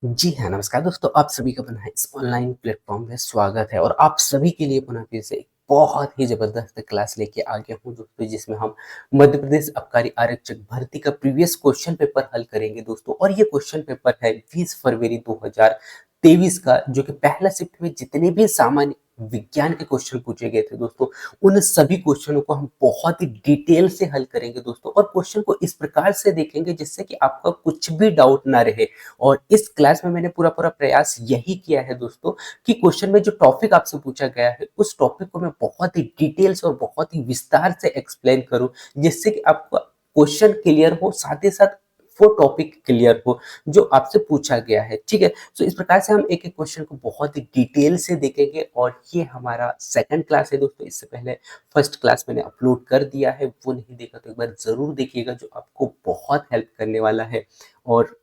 जी हाँ, नमस्कार दोस्तों, आप सभी का पुनः इस ऑनलाइन प्लेटफ़ॉर्म में स्वागत है और आप सभी के लिए पुनः फिर से एक बहुत ही ज़बरदस्त क्लास लेके आ गया हूँ दोस्तों, जिसमें हम मध्य प्रदेश आबकारी आरक्षक भर्ती का प्रीवियस क्वेश्चन पेपर हल करेंगे दोस्तों। और ये क्वेश्चन पेपर है 20 फरवरी 2023 का, जो कि पहला शिफ्ट में जितने भी सामान्य विज्ञान के क्वेश्चन पूछे गए थे दोस्तों, उन सभी क्वेश्चनों को हम बहुत ही डिटेल से हल करेंगे दोस्तों। और क्वेश्चन को इस प्रकार से देखेंगे जिससे कि आपका कुछ भी डाउट ना रहे। और इस क्लास में मैंने पूरा प्रयास यही किया है दोस्तों कि क्वेश्चन में जो टॉपिक आपसे पूछा गया है उस टॉपिक को मैं बहुत ही डिटेल से और बहुत ही विस्तार से एक्सप्लेन करूं, जिससे कि आपका क्वेश्चन क्लियर हो, साथ ही साथ वो टॉपिक क्लियर हो जो आपसे पूछा गया है। ठीक है, तो इस प्रकार से हम एक एक क्वेश्चन को बहुत ही डिटेल से देखेंगे। और ये हमारा सेकंड क्लास है दोस्तों। इससे पहले फर्स्ट क्लास मैंने अपलोड कर दिया है, वो नहीं देखा तो एक बार जरूर देखिएगा, जो आपको बहुत हेल्प करने वाला है। और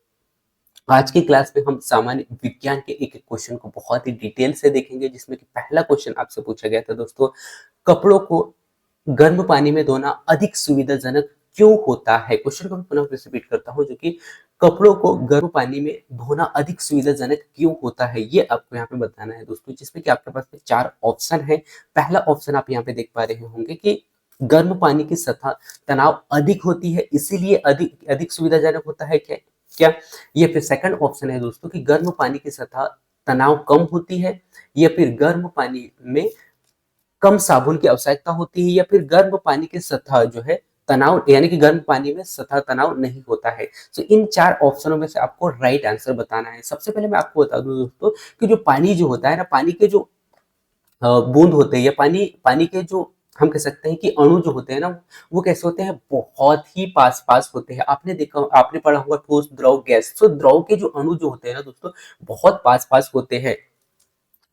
आज की क्लास में हम सामान्य विज्ञान के एक एक क्वेश्चन को बहुत ही डिटेल से देखेंगे, जिसमें कि पहला क्वेश्चन आपसे पूछा गया था दोस्तों, कपड़ों को गर्म पानी में धोना अधिक सुविधाजनक क्यों होता है। क्वेश्चन को मैं पुनः रिपीट करता हूँ, जो कि कपड़ों को गर्म पानी में धोना अधिक सुविधाजनक क्यों होता है, ये आपको यहाँ पे बताना है दोस्तों। जिसमें कि आपके पास में चार ऑप्शन है। पहला ऑप्शन आप यहाँ पे देख पा रहे होंगे कि गर्म पानी की सतह तनाव अधिक होती है, इसीलिए अधिक अधिक सुविधाजनक होता है। क्या क्या ये फिर सेकंड ऑप्शन है दोस्तों कि गर्म पानी की सतह तनाव कम होती है, या फिर गर्म पानी में कम साबुन की आवश्यकता होती है, या फिर गर्म पानी की सतह जो है तनाव, यानी कि गर्म पानी में सतह तनाव नहीं होता है। तो इन चार ऑप्शनों में से आपको राइट आंसर बताना है। सबसे पहले मैं आपको बता दूं दोस्तों कि जो पानी जो होता है ना, पानी के जो बूंद होते हैं या पानी पानी के जो हम कह सकते हैं कि अणु जो होते हैं ना, वो कैसे होते हैं, बहुत ही पास पास होते हैं। आपने देखा, आपने पढ़ा होगा ठोस द्रव गैस। तो द्रव के जो अणु जो होते हैं ना दोस्तों, बहुत पास पास होते हैं,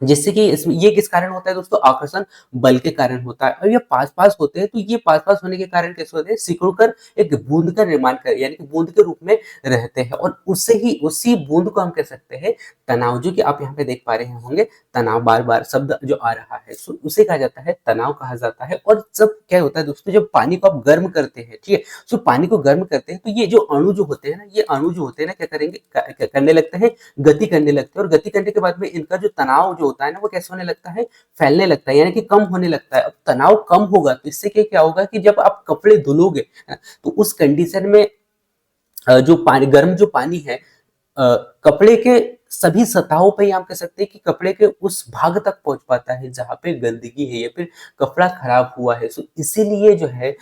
जिससे कि इसमें ये किस कारण होता है दोस्तों, आकर्षण बल के कारण होता है। और ये पास पास होते हैं, तो ये पास पास होने के कारण कैसे होते हैं, सिकुड़कर एक बूंद का निर्माण कर, यानी कि बूंद के रूप में रहते हैं। और उससे ही उसी बूंद को हम कह सकते हैं तनाव, जो कि आप यहाँ पे देख पा रहे होंगे, तनाव बार बार शब्द जो आ रहा है, सो उसे कहा जाता है तनाव कहा जाता है। और जब क्या होता है दोस्तों, जब पानी को आप गर्म करते हैं, ठीक है, सो पानी को गर्म करते हैं, तो ये जो अणु जो होते हैं ना, ये अणु जो होते हैं ना, क्या करेंगे, करने लगते हैं, गति करने लगते हैं। और गति करने के बाद में इनका जो तनाव जो होता है ना, वो कैसे होने लगता है, फैलने लगता है, यानी कि कम होने लगता है। अब तनाव कम होगा तो इससे क्या क्या होगा कि जब आप कपड़े धुलोगे तो उस कंडीशन में जो पानी, गर्म जो पानी है, कपड़े के सभी सतहों पे हम कह सकते हैं कि कपड़े के उस भाग तक पहुंच पाता है जहां पे गंदगी है या फिर कपड़ा खराब हुआ है। सो इसीलिए जो है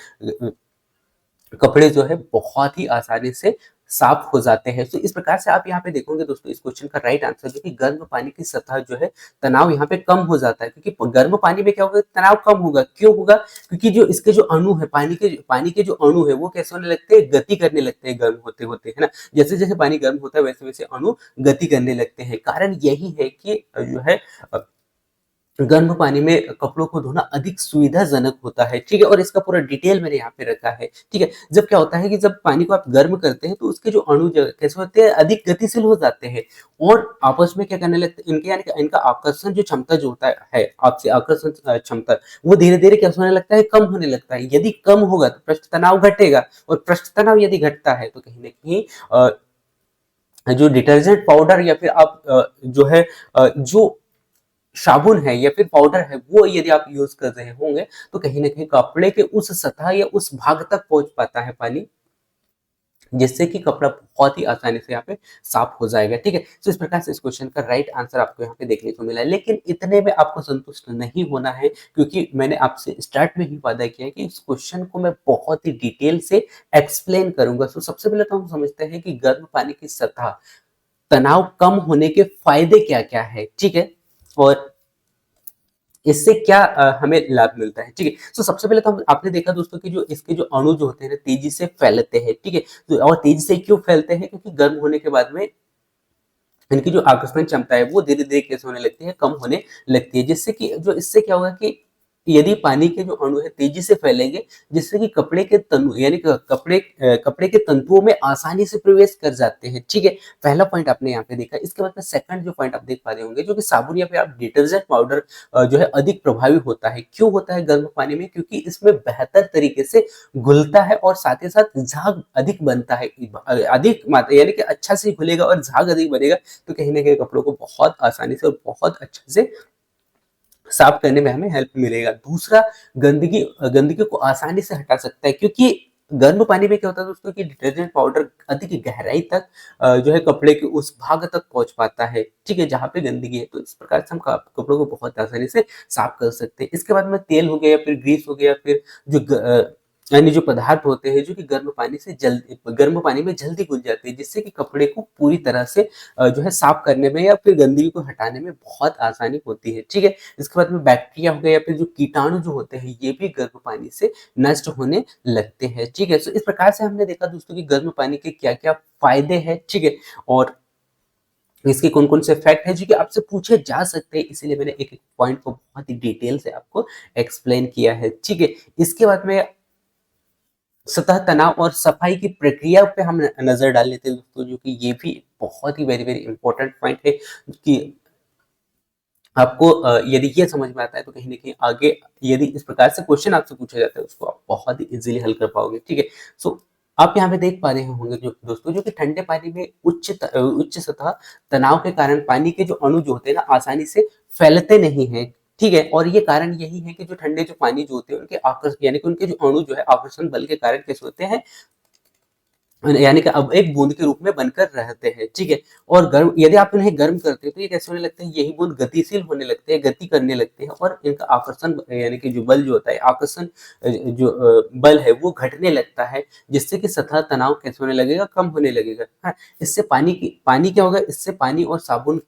कपड़े जो है बहुत ही आसानी से साफ हो जाते हैं। तो इस प्रकार से आप यहाँ पे देखोगे दोस्तों, इस क्वेश्चन का राइट आंसर जो कि गर्म पानी की सतह जो है तनाव यहाँ पे कम हो जाता है, क्योंकि गर्म पानी में क्या होगा, तनाव कम होगा। क्यों होगा, क्योंकि जो इसके जो अणु है, पानी के जो अणु है, वो कैसे होने लगते हैं, गति करने लगते हैं गर्म होते होते, है ना। जैसे जैसे पानी गर्म होता है वैसे वैसे अणु गति करने लगते हैं। कारण यही है कि जो है गर्म पानी में कपड़ों को धोना अधिक सुविधाजनक होता है। ठीक है, और इसका पूरा डिटेल मैंने यहाँ पे रखा है। ठीक है, जब क्या होता है कि जब पानी को आप गर्म करते हैं तो उसके जो अणु कैसे होते हैं, अधिक गतिशील हो जाते हैं और आपस में क्या करने लगते हैं, इनके यानी कि इनका आकर्षण जो क्षमता जो होता है आपसे आकर्षण क्षमता, वो धीरे धीरे क्या होने लगता है, कम होने लगता है। यदि कम होगा तो पृष्ठ तनाव घटेगा, और पृष्ठ तनाव यदि घटता है तो कहीं ना कहीं जो डिटर्जेंट पाउडर या फिर आप जो है जो साबुन है या फिर पाउडर है, वो यदि आप यूज कर रहे होंगे तो कहीं ना कहीं कपड़े के उस सतह या उस भाग तक पहुंच पाता है पानी, जिससे कि कपड़ा बहुत ही आसानी से यहाँ पे साफ हो जाएगा। ठीक है, तो इस प्रकार से इस क्वेश्चन का राइट आंसर आपको यहाँ पे देखने को मिला है। लेकिन इतने में आपको संतुष्ट नहीं होना है, क्योंकि मैंने आपसे स्टार्ट में ही वादा किया है कि इस क्वेश्चन को मैं बहुत ही डिटेल से एक्सप्लेन करूंगा। तो सबसे पहले तो हम समझते हैं कि गर्म पानी की सतह तनाव कम होने के फायदे क्या क्या है। ठीक है, और इससे क्या हमें लाभ मिलता है। ठीक है, तो सबसे पहले तो हम आपने देखा दोस्तों कि जो इसके जो अणु जो होते हैं ना, तेजी से फैलते हैं। ठीक है, तो और तेजी से क्यों फैलते हैं, क्योंकि गर्म होने के बाद में इनकी जो आकर्षण क्षमता है वो धीरे धीरे कैसे होने लगती है, कम होने लगती है, जिससे कि जो इससे क्या होगा कि यदि पानी के जो अणु है तेजी से फैलेंगे, जिससे कि कपड़े के तनु यानी कपड़े के तंतुओं में आसानी से प्रवेश कर जाते हैं। ठीक है, पहला पॉइंट आपने यहाँ पे देखा। इसके बाद में सेकंड जो पॉइंट आप देख पा रहे होंगे, जो कि साबुन या फिर आप डिटर्जेंट पाउडर जो है अधिक प्रभावी होता है। क्यों होता है गर्म पानी में? क्योंकि इसमें बेहतर तरीके से घुलता है और साथ ही साथ झाग अधिक बनता है। अधिक मात्रा यानी कि अच्छा से घुलेगा और झाग अधिक बनेगा, तो कहीं ना कहीं कपड़ों को बहुत आसानी से और बहुत अच्छे से साफ करने में हमें हेल्प मिलेगा। दूसरा, गंदगी गंदगी को आसानी से हटा सकता है, क्योंकि गर्म पानी में क्या होता है दोस्तों कि डिटर्जेंट पाउडर अधिक गहराई तक जो है कपड़े के उस भाग तक पहुंच पाता है। ठीक है, जहाँ पे गंदगी है, तो इस प्रकार से हम कपड़ों को बहुत आसानी से साफ कर सकते हैं। इसके बाद में तेल हो गया या फिर ग्रीस हो गया या फिर यानी जो पदार्थ होते हैं जो कि गर्म पानी में जल्दी घुल जाते हैं, जिससे कि कपड़े को पूरी तरह से जो है साफ करने में या फिर गंदगी को हटाने में बहुत आसानी होती है। ठीक है, इसके बाद में बैक्टीरिया हो गया या फिर जो कीटाणु जो होते हैं, ये भी गर्म पानी से नष्ट होने लगते हैं। ठीक है, तो इस प्रकार से हमने देखा दोस्तों कि गर्म पानी के क्या क्या फायदे हैं। ठीक है, और इसके कौन कौन से फैक्ट है जो कि आपसे पूछे जा सकते हैं, इसीलिए मैंने एक एक पॉइंट को बहुत ही डिटेल से आपको एक्सप्लेन किया है। ठीक है, इसके बाद में सतह तनाव और सफाई की प्रक्रिया पे हम नजर डाल लेते हैं दोस्तों, जो कि ये भी बहुत ही वेरी वेरी इंपॉर्टेंट पॉइंट है कि आपको यदि ये समझ में आता है तो कहीं ना कहीं आगे यदि इस प्रकार से क्वेश्चन आपसे पूछा जाता है उसको आप बहुत ही इजीली हल कर पाओगे। ठीक है, सो आप यहाँ पे देख पा रहे होंगे जो दोस्तों, जो कि ठंडे पानी में उच्च सतह तनाव के कारण पानी के जो अणु जो होते हैं ना आसानी से फैलते नहीं है। ठीक है, और ये कारण यही है कि जो ठंडे जो पानी जो होते हैं उनके आकर्षण यानी कि उनके जो अणु जो है आकर्षण बल के कारण कैसे होते हैं, यानी कि अब एक बूंद के रूप में बनकर रहते हैं। ठीक है, और गर्म यदि आप इन्हें गर्म करते हैं तो ये कैसे होने लगते हैं, यही बूंद गतिशील होने लगते हैं, गति करने लगते हैं और इनका आकर्षण यानी कि जो बल जो होता है आकर्षण जो बल है वो घटने लगता है, जिससे कि सतह तनाव कैसे होने लगेगा, कम होने लगेगा। हाँ, इससे पानी क्या होगा, इससे पानी और साबुन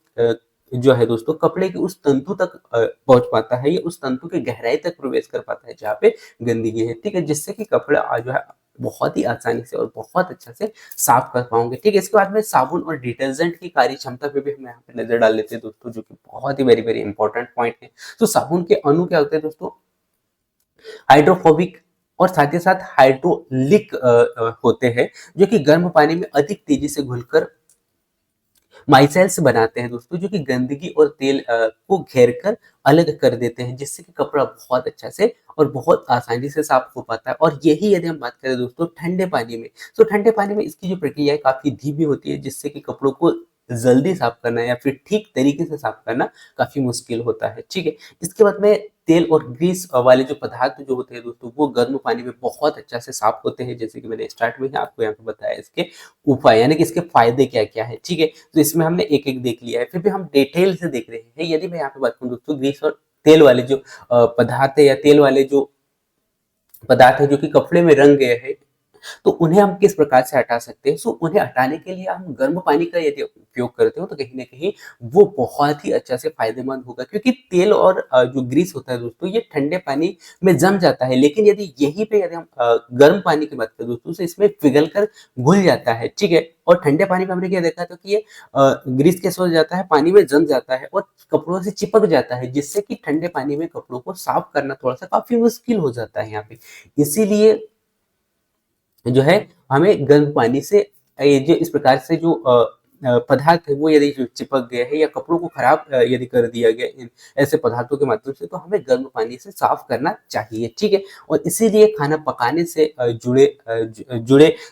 जो है दोस्तों कपड़े के उस तंतु तक पहुंच पाता है, या उस तंतु के गहराई तक प्रवेश कर पाता है जहाँ पे गंदगी है। ठीक है, जिससे कि कपड़ा जो है बहुत ही आसानी से और बहुत अच्छा से साफ कर पाओगे। ठीक है, इसके बाद में साबुन और डिटर्जेंट की कार्य क्षमता पे भी हम यहाँ पे नजर डाल लेते हैं दोस्तों, जो कि बहुत ही वेरी वेरी इंपॉर्टेंट पॉइंट है। तो साबुन के अणु क्या होते हैं दोस्तों, हाइड्रोफोबिक और साथ ही साथ हाइड्रोलिक होते हैं, जो कि गर्म पानी में अधिक तेजी से घुलकर माइसेल्स बनाते हैं दोस्तों, जो कि गंदगी और तेल को घेर कर अलग कर देते हैं, जिससे कि कपड़ा बहुत अच्छा से और बहुत आसानी से साफ हो पाता है। और यही यदि हम बात करें दोस्तों ठंडे पानी में, तो ठंडे पानी में इसकी जो प्रक्रिया है काफी धीमी होती है, जिससे कि कपड़ों को जल्दी साफ करना या फिर ठीक तरीके से साफ करना काफी मुश्किल होता है। ठीक है, इसके बाद में तेल और ग्रीस वाले जो पदार्थ जो होते हैं दोस्तों, वो गर्म पानी में बहुत अच्छा से साफ होते हैं, जैसे कि मैंने स्टार्ट में ही आपको यहाँ पे बताया इसके उपाय यानी कि इसके फायदे क्या क्या है। ठीक है, तो इसमें हमने एक एक देख लिया है, फिर भी हम डिटेल से देख रहे हैं। यदि मैं यहाँ पे बात करूँ दोस्तों, ग्रीस और तेल वाले जो पदार्थ है या तेल वाले जो पदार्थ है जो कि कपड़े में रंग गए हैं, तो उन्हें हम किस प्रकार से हटा सकते हैं? सो उन्हें हटाने के लिए हम गर्म पानी का यदि उपयोग करते हो तो कहीं न कहीं वो बहुत ही अच्छा से फ़ायदेमंद होगा, क्योंकि तेल और जो ग्रीस होता है दोस्तों ये ठंडे पानी में जम जाता है। लेकिन यदि हम गर्म पानी की बात करें दोस्तों तो इसमें पिघल कर घुल जाता है, ठीक है? और ठंडे पानी में हमने क्या देखा था कि ये ग्रीस कैसे हो जाता है, पानी में जम जाता है और कपड़ों से चिपक जाता है, जिससे कि ठंडे पानी में कपड़ों को साफ करना थोड़ा-सा काफ़ी मुश्किल हो जाता है यहाँ पे। इसीलिए जो है हमें गर्म पानी से ये जो इस प्रकार से जो पदार्थ है वो यदि जो चिपक गया है या कपड़ों को खराब यदि कर दिया गया इन ऐसे पदार्थों के माध्यम से, तो हमें गर्म पानी से साफ करना चाहिए। ठीक है, और इसीलिए खाना पकाने से जुड़े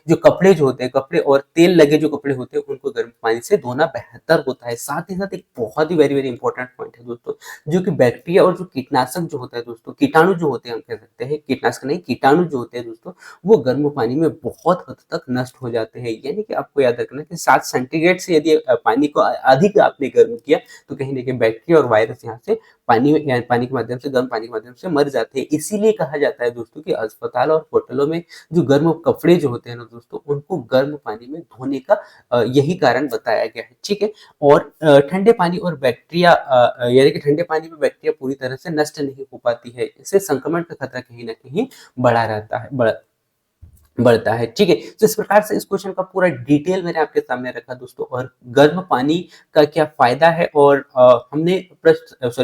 जो कपड़े जो होते हैं, कपड़े और तेल लगे जो कपड़े होते हैं उनको गर्म पानी से धोना बेहतर होता है। साथ ही साथ एक बहुत ही वेरी वेरी इंपॉर्टेंट पॉइंट है दोस्तों, जो कि बैक्टीरिया और जो कीटनाशक जो होता है दोस्तों, कीटाणु जो होते हैं, हम कह सकते हैं कीटनाशक नहीं, कीटाणु जो होते हैं दोस्तों, वो गर्म पानी में बहुत हद तक नष्ट हो जाते हैं। यानी कि आपको याद रखना कि 7 सेंटीग्रेड से यदि पानी को अधिक आपने गर्म किया तो कहीं न कहीं बैक्टीरिया और वायरस यहाँ से पानी के माध्यम से, गर्म पानी के माध्यम से मर जाते हैं। इसीलिए कहा जाता है दोस्तों कि अस्पताल और होटलों में जो गर्म कपड़े जो होते हैं ना दोस्तों, उनको गर्म पानी में धोने का यही कारण बताया गया है। ठीक है, और ठंडे पानी और बैक्टीरिया यानी कि ठंडे पानी में बैक्टीरिया पूरी तरह से नष्ट नहीं हो पाती है। इससे संक्रमण का खतरा कहीं न कहीं बढ़ा रहता है। बढ़ता है, ठीक है? तो इस प्रकार से इस क्वेश्चन का पूरा डिटेल मैंने आपके सामने रखा दोस्तों, और गर्म पानी का क्या फ़ायदा है, और हमने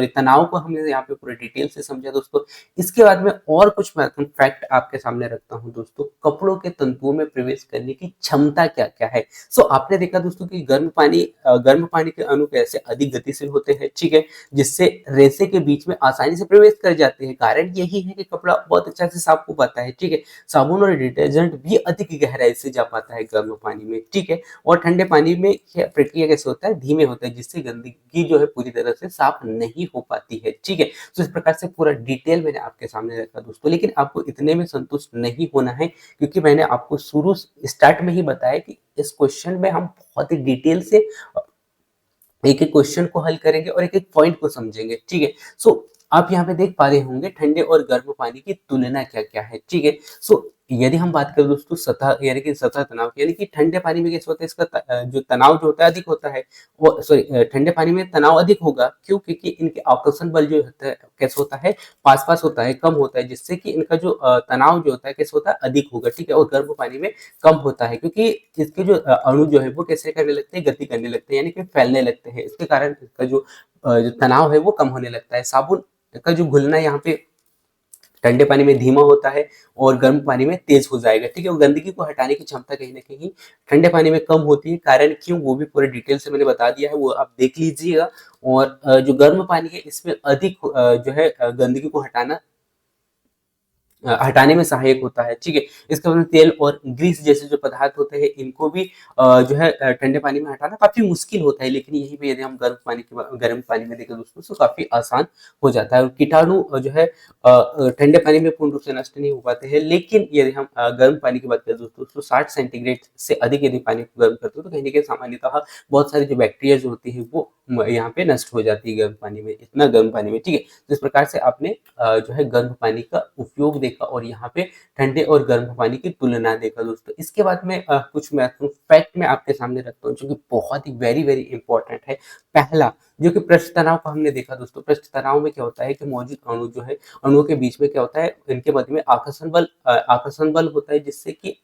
तनाव को हमने यहाँ पे पूरे डिटेल से समझा दोस्तों। इसके बाद में और कुछ महत्वपूर्ण फैक्ट आपके सामने रखता हूँ दोस्तों, कपड़ों के तंतुओं में प्रवेश करने की क्षमता क्या-क्या है? सो आपने देखा दोस्तों कि गर्म पानी के अणु कैसे अधिक गतिशील होते हैं, ठीक है? जिससे रेसे के बीच में आसानी से प्रवेश कर जाते हैं। कारण यही है कि कपड़ा बहुत अच्छा से साफ हो पाता है, ठीक है? साबुन और डिटर्जेंट भी अधिक गहराई से जा पाता है गर्म पानी में, ठीक है? और ठंडे पानी में क्या प्रक्रिया कैसे होता है, धीमे होता है, जिससे गंदगी जो है पूरी तरह से साफ नहीं हो पाती है, ठीक है? तो इस प्रकार से पूरा डिटेल मैंने आपके सामने रखा दोस्तों, लेकिन आपको इतने में संतुष्ट नहीं होना है, क्योंकि मैंने आपको शुरू स्टार्ट में ही बताया कि इस क्वेश्चन में हम बहुत ही डिटेल से एक एक क्वेश्चन को हल करेंगे और एक एक पॉइंट को समझेंगे, ठीक है? सो आप यहाँ पे देख पा रहे होंगे ठंडे और गर्म पानी की तुलना क्या-क्या है, ठीक है? सो यदि हम बात करें दोस्तों सतह यानी कि सतह तनाव की, यानी कि ठंडे पानी में कैसे होता है, इसका जो तनाव जो होता है अधिक होता है, वो सॉरी ठंडे पानी में तनाव अधिक होगा, क्यों? क्योंकि इनके आकर्षण बल जो होता है कैसे होता है, पास-पास होता है, कम होता है, जिससे कि इनका जो तनाव जो होता है कैसे होता है, अधिक होगा, ठीक है? और गर्म पानी में कम होता है, क्योंकि इसके जो अणु जो है वो कैसे करने लगते हैं, गति करने लगते हैं, यानी कि फैलने लगते हैं। इसके कारण इसका जो तनाव है वो कम होने लगता है। साबुन का जो घुलना यहाँ पे ठंडे पानी में धीमा होता है और गर्म पानी में तेज हो जाएगा, ठीक है? और गंदगी को हटाने की क्षमता कहीं न कहीं ठंडे पानी में कम होती है। कारण क्यों, वो भी पूरे डिटेल से मैंने बता दिया है, वो आप देख लीजिएगा। और जो गर्म पानी है इसमें अधिक जो है गंदगी को हटाने में सहायक होता है, ठीक है? इसके बाद में तेल और ग्रीस जैसे जो पदार्थ होते हैं, इनको भी जो है ठंडे पानी में हटाना काफ़ी मुश्किल होता है, लेकिन यहीं पे यदि हम गर्म पानी में देखें दोस्तों, तो काफ़ी आसान हो जाता है। और कीटाणु जो है ठंडे पानी में पूर्ण रूप से नष्ट नहीं हो पाते हैं, लेकिन यदि हम गर्म पानी की बात करें दोस्तों, तो 60 सेंटीग्रेड से अधिक यदि पानी को गर्म करते हो, तो कहीं न कहीं सामान्यतः बहुत सारी जो बैक्टीरिया जो होती है, वो यहाँ पे नष्ट हो जाती है गर्म पानी में, इतना गर्म पानी में, ठीक है? तो इस प्रकार से आपने जो है गर्म पानी का उपयोग देखा, और यहाँ पे ठंडे और गर्म पानी की तुलना देखा दोस्तों। इसके बाद में कुछ महत्वपूर्ण फैक्ट मैं आपके सामने रखता हूँ, जो कि बहुत ही वेरी वेरी इंपॉर्टेंट है। पहला, जो कि पृष्ठ तनाव को हमने देखा दोस्तों, पृष्ठ तनाव में क्या होता है कि मौजूद अणु जो है, अणुओं के बीच में क्या होता है, इनके मध्य में आकर्षण बल होता है, जिससे कि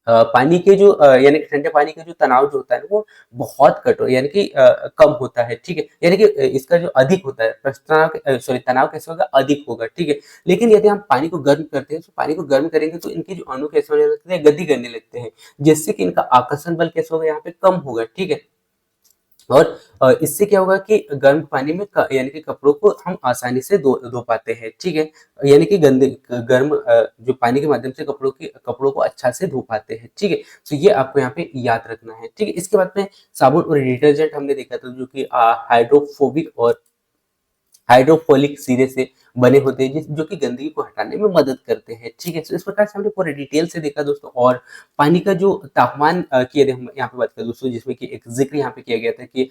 पानी के जो यानी कि ठंडे पानी का जो तनाव जो होता है ना, वो बहुत कठोर यानी कि कम होता है, ठीक है? यानी कि इसका जो अधिक होता है, तनाव कैसे होगा, अधिक होगा, ठीक है? लेकिन यदि हम पानी को गर्म करते हैं, तो पानी को गर्म करेंगे तो इनके जो अणु कैसे होने लगते हैं, गति करने लगते हैं, जिससे कि इनका आकर्षण बल कैसे होगा, यहाँ पे कम होगा, ठीक है? और इससे क्या होगा कि गर्म पानी में यानी कि कपड़ों को हम आसानी से धो धो पाते हैं, ठीक है? यानी कि गर्म जो पानी के माध्यम से कपड़ों को अच्छा से धो पाते हैं, ठीक है? तो ये आपको यहाँ पे याद रखना है, ठीक है? इसके बाद में साबुन और डिटर्जेंट हमने देखा था, जो कि हाइड्रोफोबिक और हाइड्रोफोलिक सिरे से बने होते हैं, जो कि गंदगी को हटाने में मदद करते हैं, ठीक है? तो इस प्रकार से हमने पूरे डिटेल से देखा दोस्तों। और पानी का जो तापमान की यदि हम यहाँ पे बात करें दोस्तों, जिसमें कि एक जिक्र यहाँ पे किया गया था कि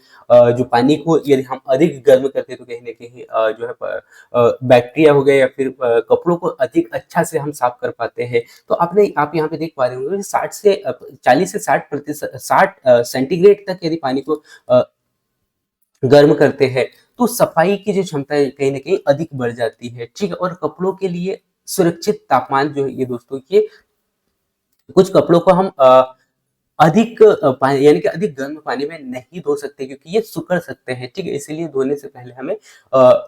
जो पानी को यदि हम अधिक गर्म करते हैं, तो कहीं न कहीं जो है बैक्टीरिया हो गए, या फिर कपड़ों को अधिक अच्छा से हम साफ कर पाते हैं। तो आप यहाँ पे देख पा रहे होंगे 40 से 60% 60 सेंटीग्रेड तक यदि पानी को गर्म करते हैं, तो सफाई की जो क्षमता है कहीं न कहीं अधिक बढ़ जाती है, ठीक है? और कपड़ों के लिए सुरक्षित तापमान जो है ये दोस्तों, ये कुछ कपड़ों को हम अधिक पानी यानी कि अधिक गर्म पानी में नहीं धो सकते, क्योंकि ये सिकुड़ सकते हैं, ठीक है? इसीलिए धोने से पहले हमें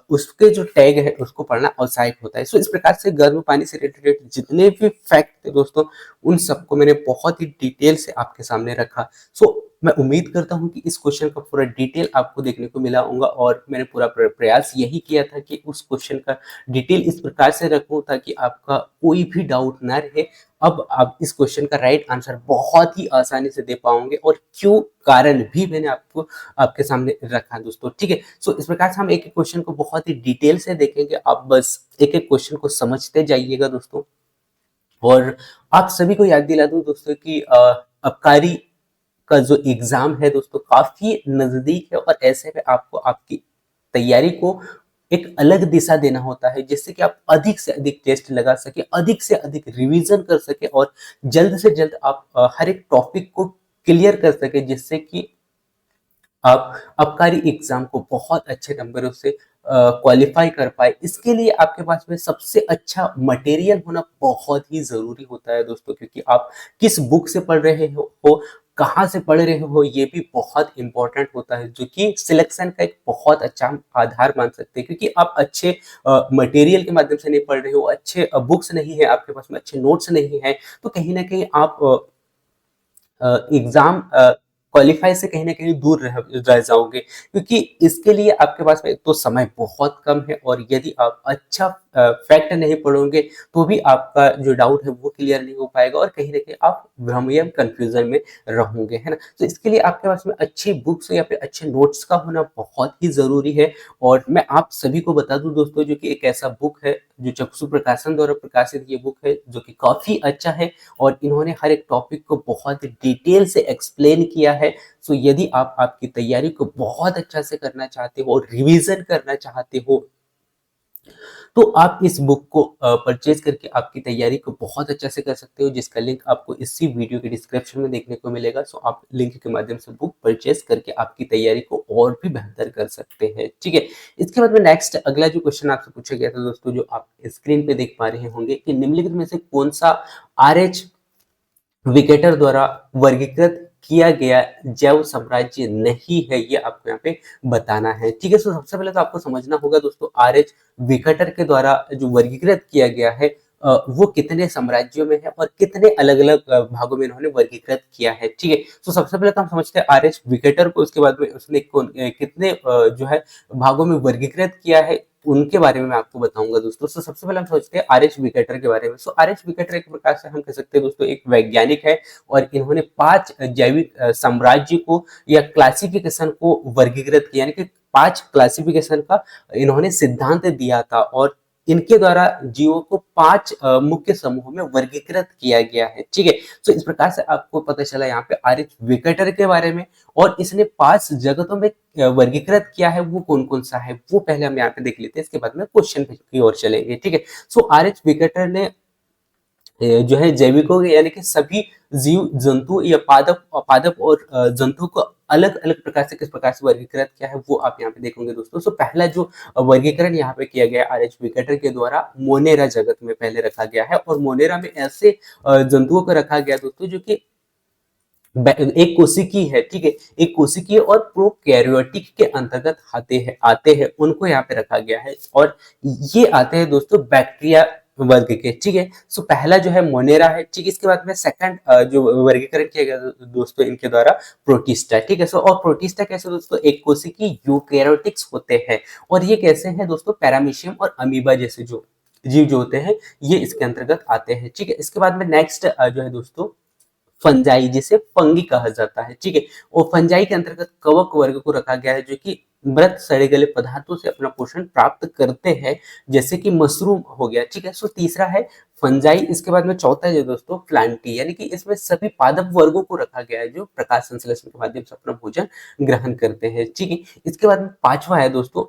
उसके जो टैग है उसको पढ़ना आवश्यक होता है। सो इस प्रकार से गर्म पानी से रिलेटेड जितने भी फैक्ट थे दोस्तों, उन सबको मैंने बहुत ही डिटेल से आपके सामने रखा। सो मैं उम्मीद करता हूँ कि इस क्वेश्चन का पूरा डिटेल आपको देखने को मिला होगा, और मैंने पूरा प्रयास यही किया था कि उस क्वेश्चन का डिटेल इस प्रकार से रखूँ ताकि आपका कोई भी डाउट ना रहे। अब आप इस क्वेश्चन का राइट आंसर बहुत ही आसानी से दे पाओगे, और क्यों, कारण भी मैंने आपको आपके सामने रखा दोस्तों, ठीक है? सो इस प्रकार से हम एक एक क्वेश्चन को बहुत ही डिटेल से देखेंगे, आप बस एक एक क्वेश्चन को समझते जाइएगा दोस्तों। और आप सभी को याद दिला दूं दोस्तों कि आबकारी का जो एग्जाम है दोस्तों, काफी नजदीक है, और ऐसे में आपको आपकी तैयारी को एक अलग दिशा देना होता है, जिससे कि आप अधिक से अधिक टेस्ट लगा सके, अधिक से अधिक रिवीजन कर सके, और जल्द से जल्द आप हर एक टॉपिक को क्लियर कर सके, जिससे कि आप आबकारी एग्जाम को बहुत अच्छे नंबरों से क्वालिफाई कर पाए, इसके लिए आपके पास में सबसे अच्छा मटेरियल होना बहुत ही ज़रूरी होता है दोस्तों, क्योंकि आप किस बुक से पढ़ रहे हो, कहाँ से पढ़ रहे हो, ये भी बहुत इंपॉर्टेंट होता है, जो कि सिलेक्शन का एक बहुत अच्छा हम आधार मान सकते हैं, क्योंकि आप अच्छे मटेरियल के माध्यम से नहीं पढ़ रहे हो, अच्छे बुक्स नहीं है आपके पास में, अच्छे नोट्स नहीं है, तो कहीं ना कहीं आप एग्जाम क्वालिफाई से कहीं ना कहीं दूर रह जाओगे, क्योंकि इसके लिए आपके पास में तो समय बहुत कम है, और यदि आप अच्छा फैक्ट नहीं पढ़ोगे तो भी आपका जो डाउट है वो क्लियर नहीं हो पाएगा, और कहीं ना कहीं आप भ्रम कंफ्यूजन में रहोगे, है ना। तो इसके लिए आपके पास में अच्छी बुक्स या फिर अच्छे नोट्स का होना बहुत ही जरूरी है। और मैं आप सभी को बता दूं दोस्तों, जो कि एक ऐसा बुक है जो चक्षु प्रकाशन द्वारा प्रकाशित ये बुक है, जो कि काफी अच्छा है, और इन्होंने हर एक टॉपिक को बहुत डिटेल से एक्सप्लेन किया है। सो यदि आप आपकी तैयारी को बहुत अच्छा से करना चाहते हो और रिवीजन करना चाहते हो, तो आप इस बुक को परचेज करके आपकी तैयारी को बहुत अच्छे से कर सकते हो, जिसका लिंक आपको इसी वीडियो के डिस्क्रिप्शन में देखने को मिलेगा। सो आप लिंक के माध्यम से बुक परचेज करके आपकी तैयारी को और भी बेहतर कर सकते हैं, ठीक है। इसके बाद में नेक्स्ट अगला जो क्वेश्चन आपसे पूछा गया था दोस्तों, जो आप स्क्रीन पे देख पा रहे होंगे, कि निम्नलिखित में से कौन सा RH विकेटर द्वारा वर्गीकृत किया गया जैव साम्राज्य नहीं है, ये आपको यहाँ पे बताना है, ठीक है। तो सबसे पहले तो आपको समझना होगा दोस्तों, RH विकेटर के द्वारा जो वर्गीकृत किया गया है वो कितने साम्राज्यों में है और कितने अलग अलग भागों में इन्होंने वर्गीकृत किया है, ठीक है। तो सबसे पहले तो हम समझते हैं RH विकेटर को, उसके बाद में उसने कितने जो है भागों में वर्गीकृत किया है, उनके बारे में मैं आपको बताऊंगा दोस्तों। तो सबसे पहले हम सोचते हैं RH विकेटर के बारे में। सो RH विकेटर एक प्रकार से हम कह सकते हैं दोस्तों एक वैज्ञानिक है, और इन्होंने 5 जैविक साम्राज्य को या क्लासिफिकेशन को वर्गीकृत किया, यानी कि 5 क्लासिफिकेशन का इन्होंने सिद्धांत दिया था, और इनके द्वारा जीवों को 5 मुख्य समूहों में वर्गीकृत किया गया है, ठीक है। तो इस प्रकार से आपको पता चला यहाँ पे RH विकेटर के बारे में, और इसने 5 जगतों में वर्गीकृत किया है, वो कौन कौन सा है वो पहले हम यहाँ पे देख लेते हैं, इसके बाद में क्वेश्चन की ओर चलेंगे, ठीक है। सो RH विकेटर ने जो है जैविकों यानी कि सभी जीव जंतु या पादप पादप और जंतु को अलग अलग प्रकार से किस प्रकार से वर्गीकृत किया है, वो आप यहाँ पे देखोगे दोस्तों। सो पहला जो वर्गीकरण यहाँ पे किया गया RH विकेटर के द्वारा, मोनेरा जगत में पहले रखा गया है, और मोनेरा में ऐसे जंतुओं को रखा गया दोस्तों जो कि एक कोशिकी है, ठीक है, एक कोशिकी और प्रोकैरियोटिक के अंतर्गत आते हैं उनको यहाँ पे रखा गया है, और ये आते हैं दोस्तों बैक्टीरिया वर्ग के, ठीक है। सो पहला जो है मोनेरा है, ठीक है। इसके बाद में सेकंड जो वर्गीकरण किया गया दोस्तों इनके द्वारा, प्रोटिस्टा, ठीक है। सो और प्रोटिस्टा कैसे दोस्तों, एक कोशिकी यूकैरियोटिक्स होते हैं, और ये कैसे हैं दोस्तों, पैरामीशियम और अमीबा जैसे जो जीव जो होते हैं ये इसके अंतर्गत आते हैं, ठीक है। इसके बाद में नेक्स्ट जो है दोस्तों फंजाई, जिसे फंगी कहा जाता है, ठीक है। और फंजाई के अंतर्गत कवक वर्ग को रखा गया है, जो कि मृत सड़े गले पदार्थों से अपना पोषण प्राप्त करते हैं, जैसे कि मशरूम हो गया, ठीक है। सो तीसरा है फंजाई। इसके बाद में चौथा है दोस्तों प्लांटी, यानी कि इसमें सभी पादप वर्गों को रखा गया है जो प्रकाश संश्लेषण के माध्यम से अपना भोजन ग्रहण करते हैं, ठीक है। इसके बाद में पांचवा है दोस्तों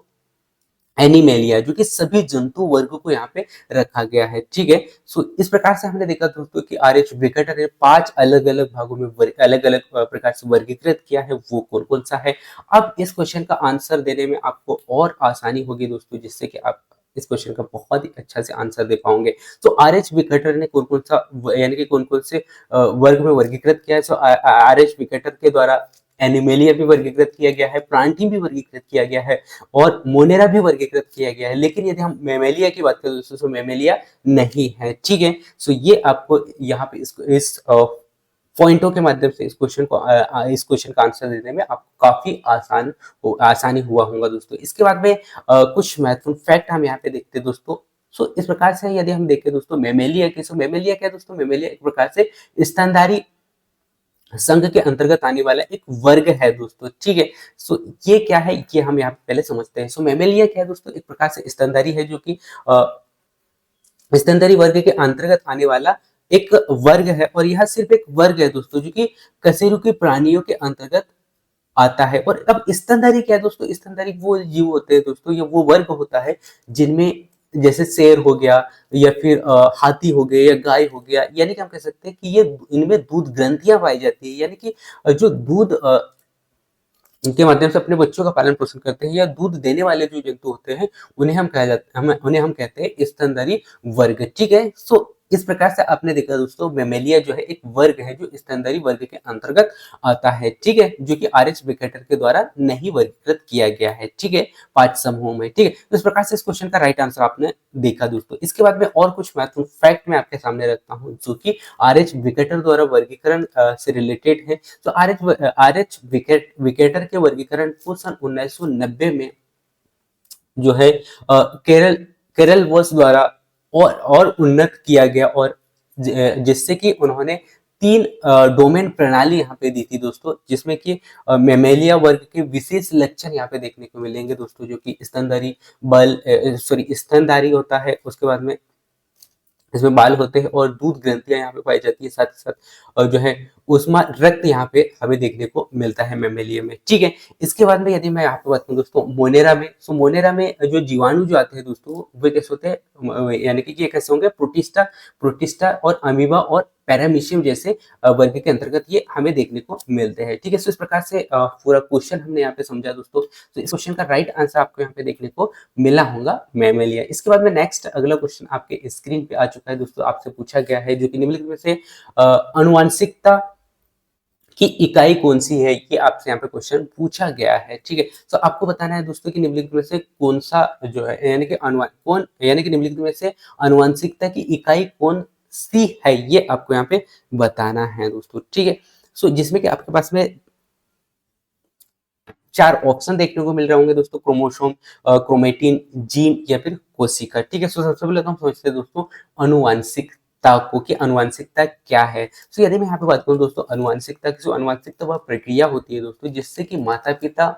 एनिमेलिया, जो कि सभी जंतु वर्ग को यहाँ पे रखा गया है, ठीक है। सो इस प्रकार से हमने देखा दोस्तों कि RH विकेटर ने 5 अलग अलग भागों में अलग अलग प्रकार से वर्गीकृत किया है, वो कौन कौन सा है। अब इस क्वेश्चन का आंसर देने में आपको और आसानी होगी दोस्तों, जिससे कि आप इस क्वेश्चन का बहुत ही अच्छा से आंसर दे पाओगे। तो RH विकेटर ने कौन कौन सा यानी कि कौन कौन से वर्ग में वर्गीकृत किया है। सो RH विकेटर के द्वारा एनिमेलिया भी वर्गीकृत किया गया है, प्लांटी भी वर्गीकृत किया गया है, और मोनेरा भी वर्गीकृत किया गया है। लेकिन यदि हम मेमेलिया की बात करें दोस्तों, तो मेमेलिया नहीं है, ठीक है। सो ये आपको यहाँ पे इस पॉइंटों के माध्यम से इस क्वेश्चन का आंसर देने में आपको काफी आसानी हुआ होगा दोस्तों। इसके बाद में कुछ महत्वपूर्ण फैक्ट हम यहाँ पे देखते हैं दोस्तों। सो इस प्रकार से यदि हम देखें दोस्तों मेमेलिया की, सो मेमेलिया क्या है दोस्तों, मेमेलिया एक प्रकार से स्तनधारी संघ के अंतर्गत आने वाला एक वर्ग है दोस्तों, ठीक है। सो ये क्या है, ये हम यहाँ पे पहले समझते हैं। सो मेमेलिया क्या है दोस्तों, एक प्रकार से स्तनधारी है, जो कि स्तनधारी वर्ग के अंतर्गत आने वाला एक वर्ग है, और यह सिर्फ एक वर्ग है दोस्तों, जो कि कशेरुकी प्राणियों के अंतर्गत आता है। और अब स्तनधारी क्या है दोस्तों, स्तनधारी वो जीव होते हैं दोस्तों, ये वो वर्ग होता है जिनमें जैसे शेर हो गया, या फिर हाथी हो गए, या गाय हो गया, यानी कि हम कह सकते हैं कि ये इनमें दूध ग्रंथियां पाई जाती है, यानी कि जो दूध इनके माध्यम से अपने बच्चों का पालन पोषण करते हैं, या दूध देने वाले जो जंतु होते हैं उन्हें हम कहते हैं स्तनधारी वर्ग। ठीक है, सो इस प्रकार से आपने देखा दोस्तों, मेमेलिया जो है एक वर्ग है जो स्तनधारी वर्ग के अंतर्गत आता है। ठीक है, जो कि आर एच विकेटर के द्वारा नहीं वर्गीकृत किया गया है। ठीक है, 5 समूह में। ठीक है, तो इस प्रकार से इस क्वेश्चन का राइट आंसर आपने देखा दोस्तों। इसके बाद में और कुछ महत्वपूर्ण फैक्ट मैं आपके सामने रखता हूँ जो कि आर एच विकेटर द्वारा वर्गीकरण से रिलेटेड है। तो आर एच विकेटर के वर्गीकरण को सन 1990 में जो है केरल केरल वॉस द्वारा और उन्नत किया गया, और जिससे कि उन्होंने 3 डोमेन प्रणाली यहाँ पे दी थी दोस्तों, जिसमें कि मेमेलिया वर्ग के विशेष लक्षण यहाँ पे देखने को मिलेंगे दोस्तों, जो कि स्तनधारी होता है, उसके बाद में इसमें बाल होते हैं और दूध ग्रंथियां यहाँ पे पाई जाती है, साथ ही साथ और जो है उष्मा रक्त यहाँ पे हमें देखने को मिलता है मेमेलिया में। ठीक है, इसके बाद में यदि मैं यहाँ पे बात करूँ दोस्तों मोनेरा में, सो मोनेरा में जो जीवाणु जो आते हैं दोस्तों वे कैसे होते हैं, यानी कि ये कैसे होंगे, प्रोटिस्टा प्रोटिस्टा और अमीबा और पैरामीशियम जैसे वर्ग के अंतर्गत ये हमें देखने को मिलते हैं। ठीक है, सो इस प्रकार से पूरा क्वेश्चन हमने यहाँ पे समझा दोस्तों। तो इस क्वेश्चन का राइट आंसर आपको यहाँ पे देखने को मिला होगा मेमेलिया। इसके बाद में नेक्स्ट अगला क्वेश्चन आपके स्क्रीन पे आ चुका है दोस्तों, आपसे पूछा गया है जो कि निम्नलिखित में से अनुवांशिकता की इकाई कौन सी है, ये आपसे यहाँ पे क्वेश्चन पूछा गया है। ठीक है, तो आपको बताना है दोस्तों कि निम्नलिखित में से कौन सा जो है, यानी कि निम्नलिखित में से अनुवांशिकता की इकाई कौन सी है, ये आपको यहाँ पे बताना है दोस्तों। ठीक है, सो जिसमें कि आपके पास में 4 ऑप्शन देखने को मिल रहे होंगे दोस्तों, क्रोमोसोम, क्रोमेटिन, जीन या फिर कोशिका। ठीक है, सो सबसे पहले तो हम समझते हैं दोस्तों अनुवांशिकता को, कि अनुवांशिकता क्या है। सो यदि मैं यहाँ पे बात करूँ दोस्तों अनुवांशिकता की, सो अनुवांशिकता वह प्रक्रिया होती है दोस्तों जिससे कि माता पिता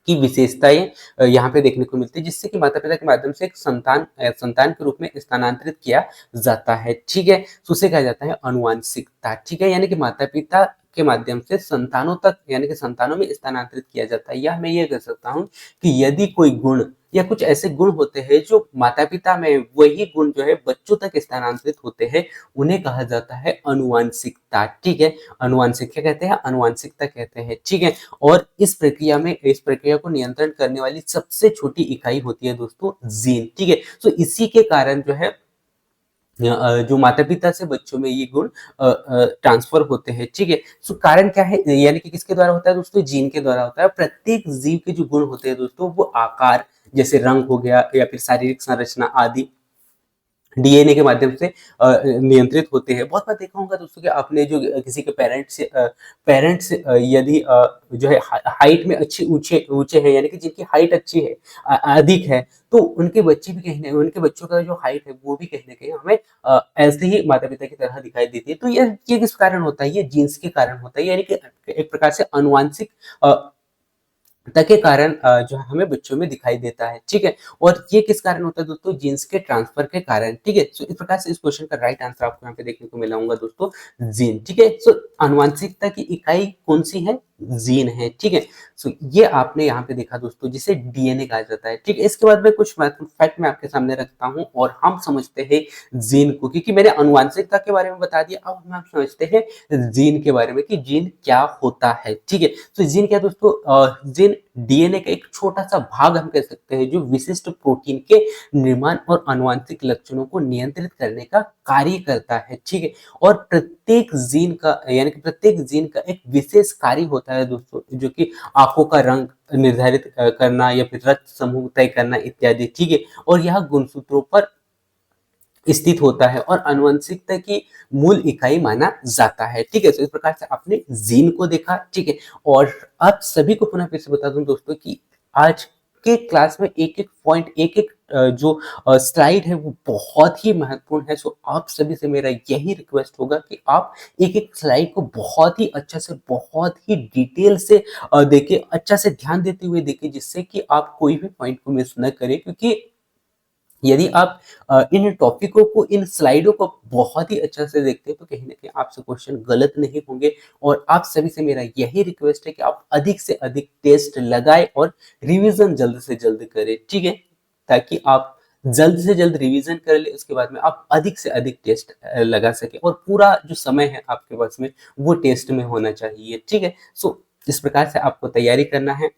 की विशेषताएं यहाँ पे देखने को मिलती है, जिससे कि माता पिता के माध्यम से एक संतान के रूप में स्थानांतरित किया जाता है। ठीक है, तो उसे कहा जाता है अनुवांशिकता। ठीक है, यानी कि माता पिता के माध्यम से संतानों तक, यानी कि संतानों में स्थानांतरित किया जाता है। या मैं ये कह सकता हूँ कि यदि कोई गुण या कुछ ऐसे गुण होते हैं जो माता पिता में, वही गुण जो है बच्चों तक स्थानांतरित होते हैं, उन्हें कहा जाता है अनुवांशिकता। ठीक है, अनुवांशिक क्या कहते हैं, अनुवांशिकता कहते हैं। ठीक है, और इस प्रक्रिया को नियंत्रण करने वाली सबसे छोटी इकाई होती है दोस्तों जीन। ठीक है, तो इसी के कारण जो है जो माता पिता से बच्चों में ये गुण ट्रांसफर होते हैं। ठीक है, सो कारण क्या है, यानी कि किसके द्वारा होता है दोस्तों, जीन के द्वारा होता है। प्रत्येक जीव के जो गुण होते हैं दोस्तों वो आकार, जैसे रंग हो गया या फिर शारीरिक संरचना आदि, डीएनए के माध्यम से नियंत्रित होते हैं। बहुत बार देखा होगा दोस्तों कि आपने जो किसी के पेरेंट्स यदि जो है हाइट में अच्छे ऊंचे ऊंचे हैं, यानी कि जिनकी हाइट अच्छी है, अधिक है, तो उनके बच्चे भी कहीं ना, उनके बच्चों का जो हाइट है वो भी कहीं ना कहीं हमें ऐसे ही माता पिता की तरह दिखाई देती है। तो ये किस कारण होता है, ये जीन्स के कारण होता है, यानी कि एक प्रकार से अनुवांशिक के कारण जो है हमें बच्चों में दिखाई देता है। ठीक है, और ये किस कारण होता है दोस्तों, जीन्स के ट्रांसफर के कारण। ठीक है, सो इस प्रकार से इस क्वेश्चन का राइट आंसर आपको यहाँ पे देखने को मिला होगा दोस्तों, जीन। ठीक है, सो अनुवांशिकता की इकाई कौन सी है, जीन है। ठीक है, सो ये आपने यहाँ पे देखा दोस्तों, जिसे डीएनए कहा जाता है। ठीक है, इसके बाद में कुछ महत्वपूर्ण फैक्ट मैं आपके सामने रखता हूँ और हम समझते हैं जीन को, क्योंकि मैंने अनुवांशिकता के बारे में बता दिया, अब हम समझते हैं जीन के बारे में कि जीन क्या होता है। ठीक है, तो जीन क्या दोस्तों, जीन डीएनए का एक छोटा सा भाग हम कह सकते हैं, जो विशिष्ट प्रोटीन के निर्माण और आनुवंशिक लक्षणों को नियंत्रित करने का कार्य करता है। ठीक है, और प्रत्येक जीन का, यानी कि प्रत्येक जीन का एक विशेष कार्य होता है दोस्तों, जो कि आंखों का रंग निर्धारित करना या फिर रक्त समूह तय करना इत्यादि। ठीक है, और यह गुणसूत्रों पर स्थित होता है और आनुवंशिकता की मूल इकाई माना जाता है। ठीक है, तो इस प्रकार से आपने जीन को देखा। ठीक है, और आप सभी को पुनः फिर से बता दूं दोस्तों कि आज के क्लास में एक एक पॉइंट, एक एक जो स्लाइड है वो बहुत ही महत्वपूर्ण है। सो आप सभी से मेरा यही रिक्वेस्ट होगा कि आप एक एक स्लाइड को बहुत ही अच्छा से, बहुत ही डिटेल से देखें, अच्छा से ध्यान देते हुए देखें, जिससे कि आप कोई भी पॉइंट को मिस न करें। क्योंकि यदि आप इन टॉपिकों को, इन स्लाइडों को बहुत ही अच्छा से देखते हैं, तो कहीं ना कहीं आपसे क्वेश्चन गलत नहीं होंगे। और आप सभी से मेरा यही रिक्वेस्ट है कि आप अधिक से अधिक टेस्ट लगाएं और रिवीजन जल्द से जल्द करें। ठीक है, ताकि आप जल्द से जल्द रिवीजन कर ले, उसके बाद में आप अधिक से अधिक टेस्ट लगा सके, और पूरा जो समय है आपके पास में वो टेस्ट में होना चाहिए। ठीक है, सो इस प्रकार से आपको तैयारी करना है।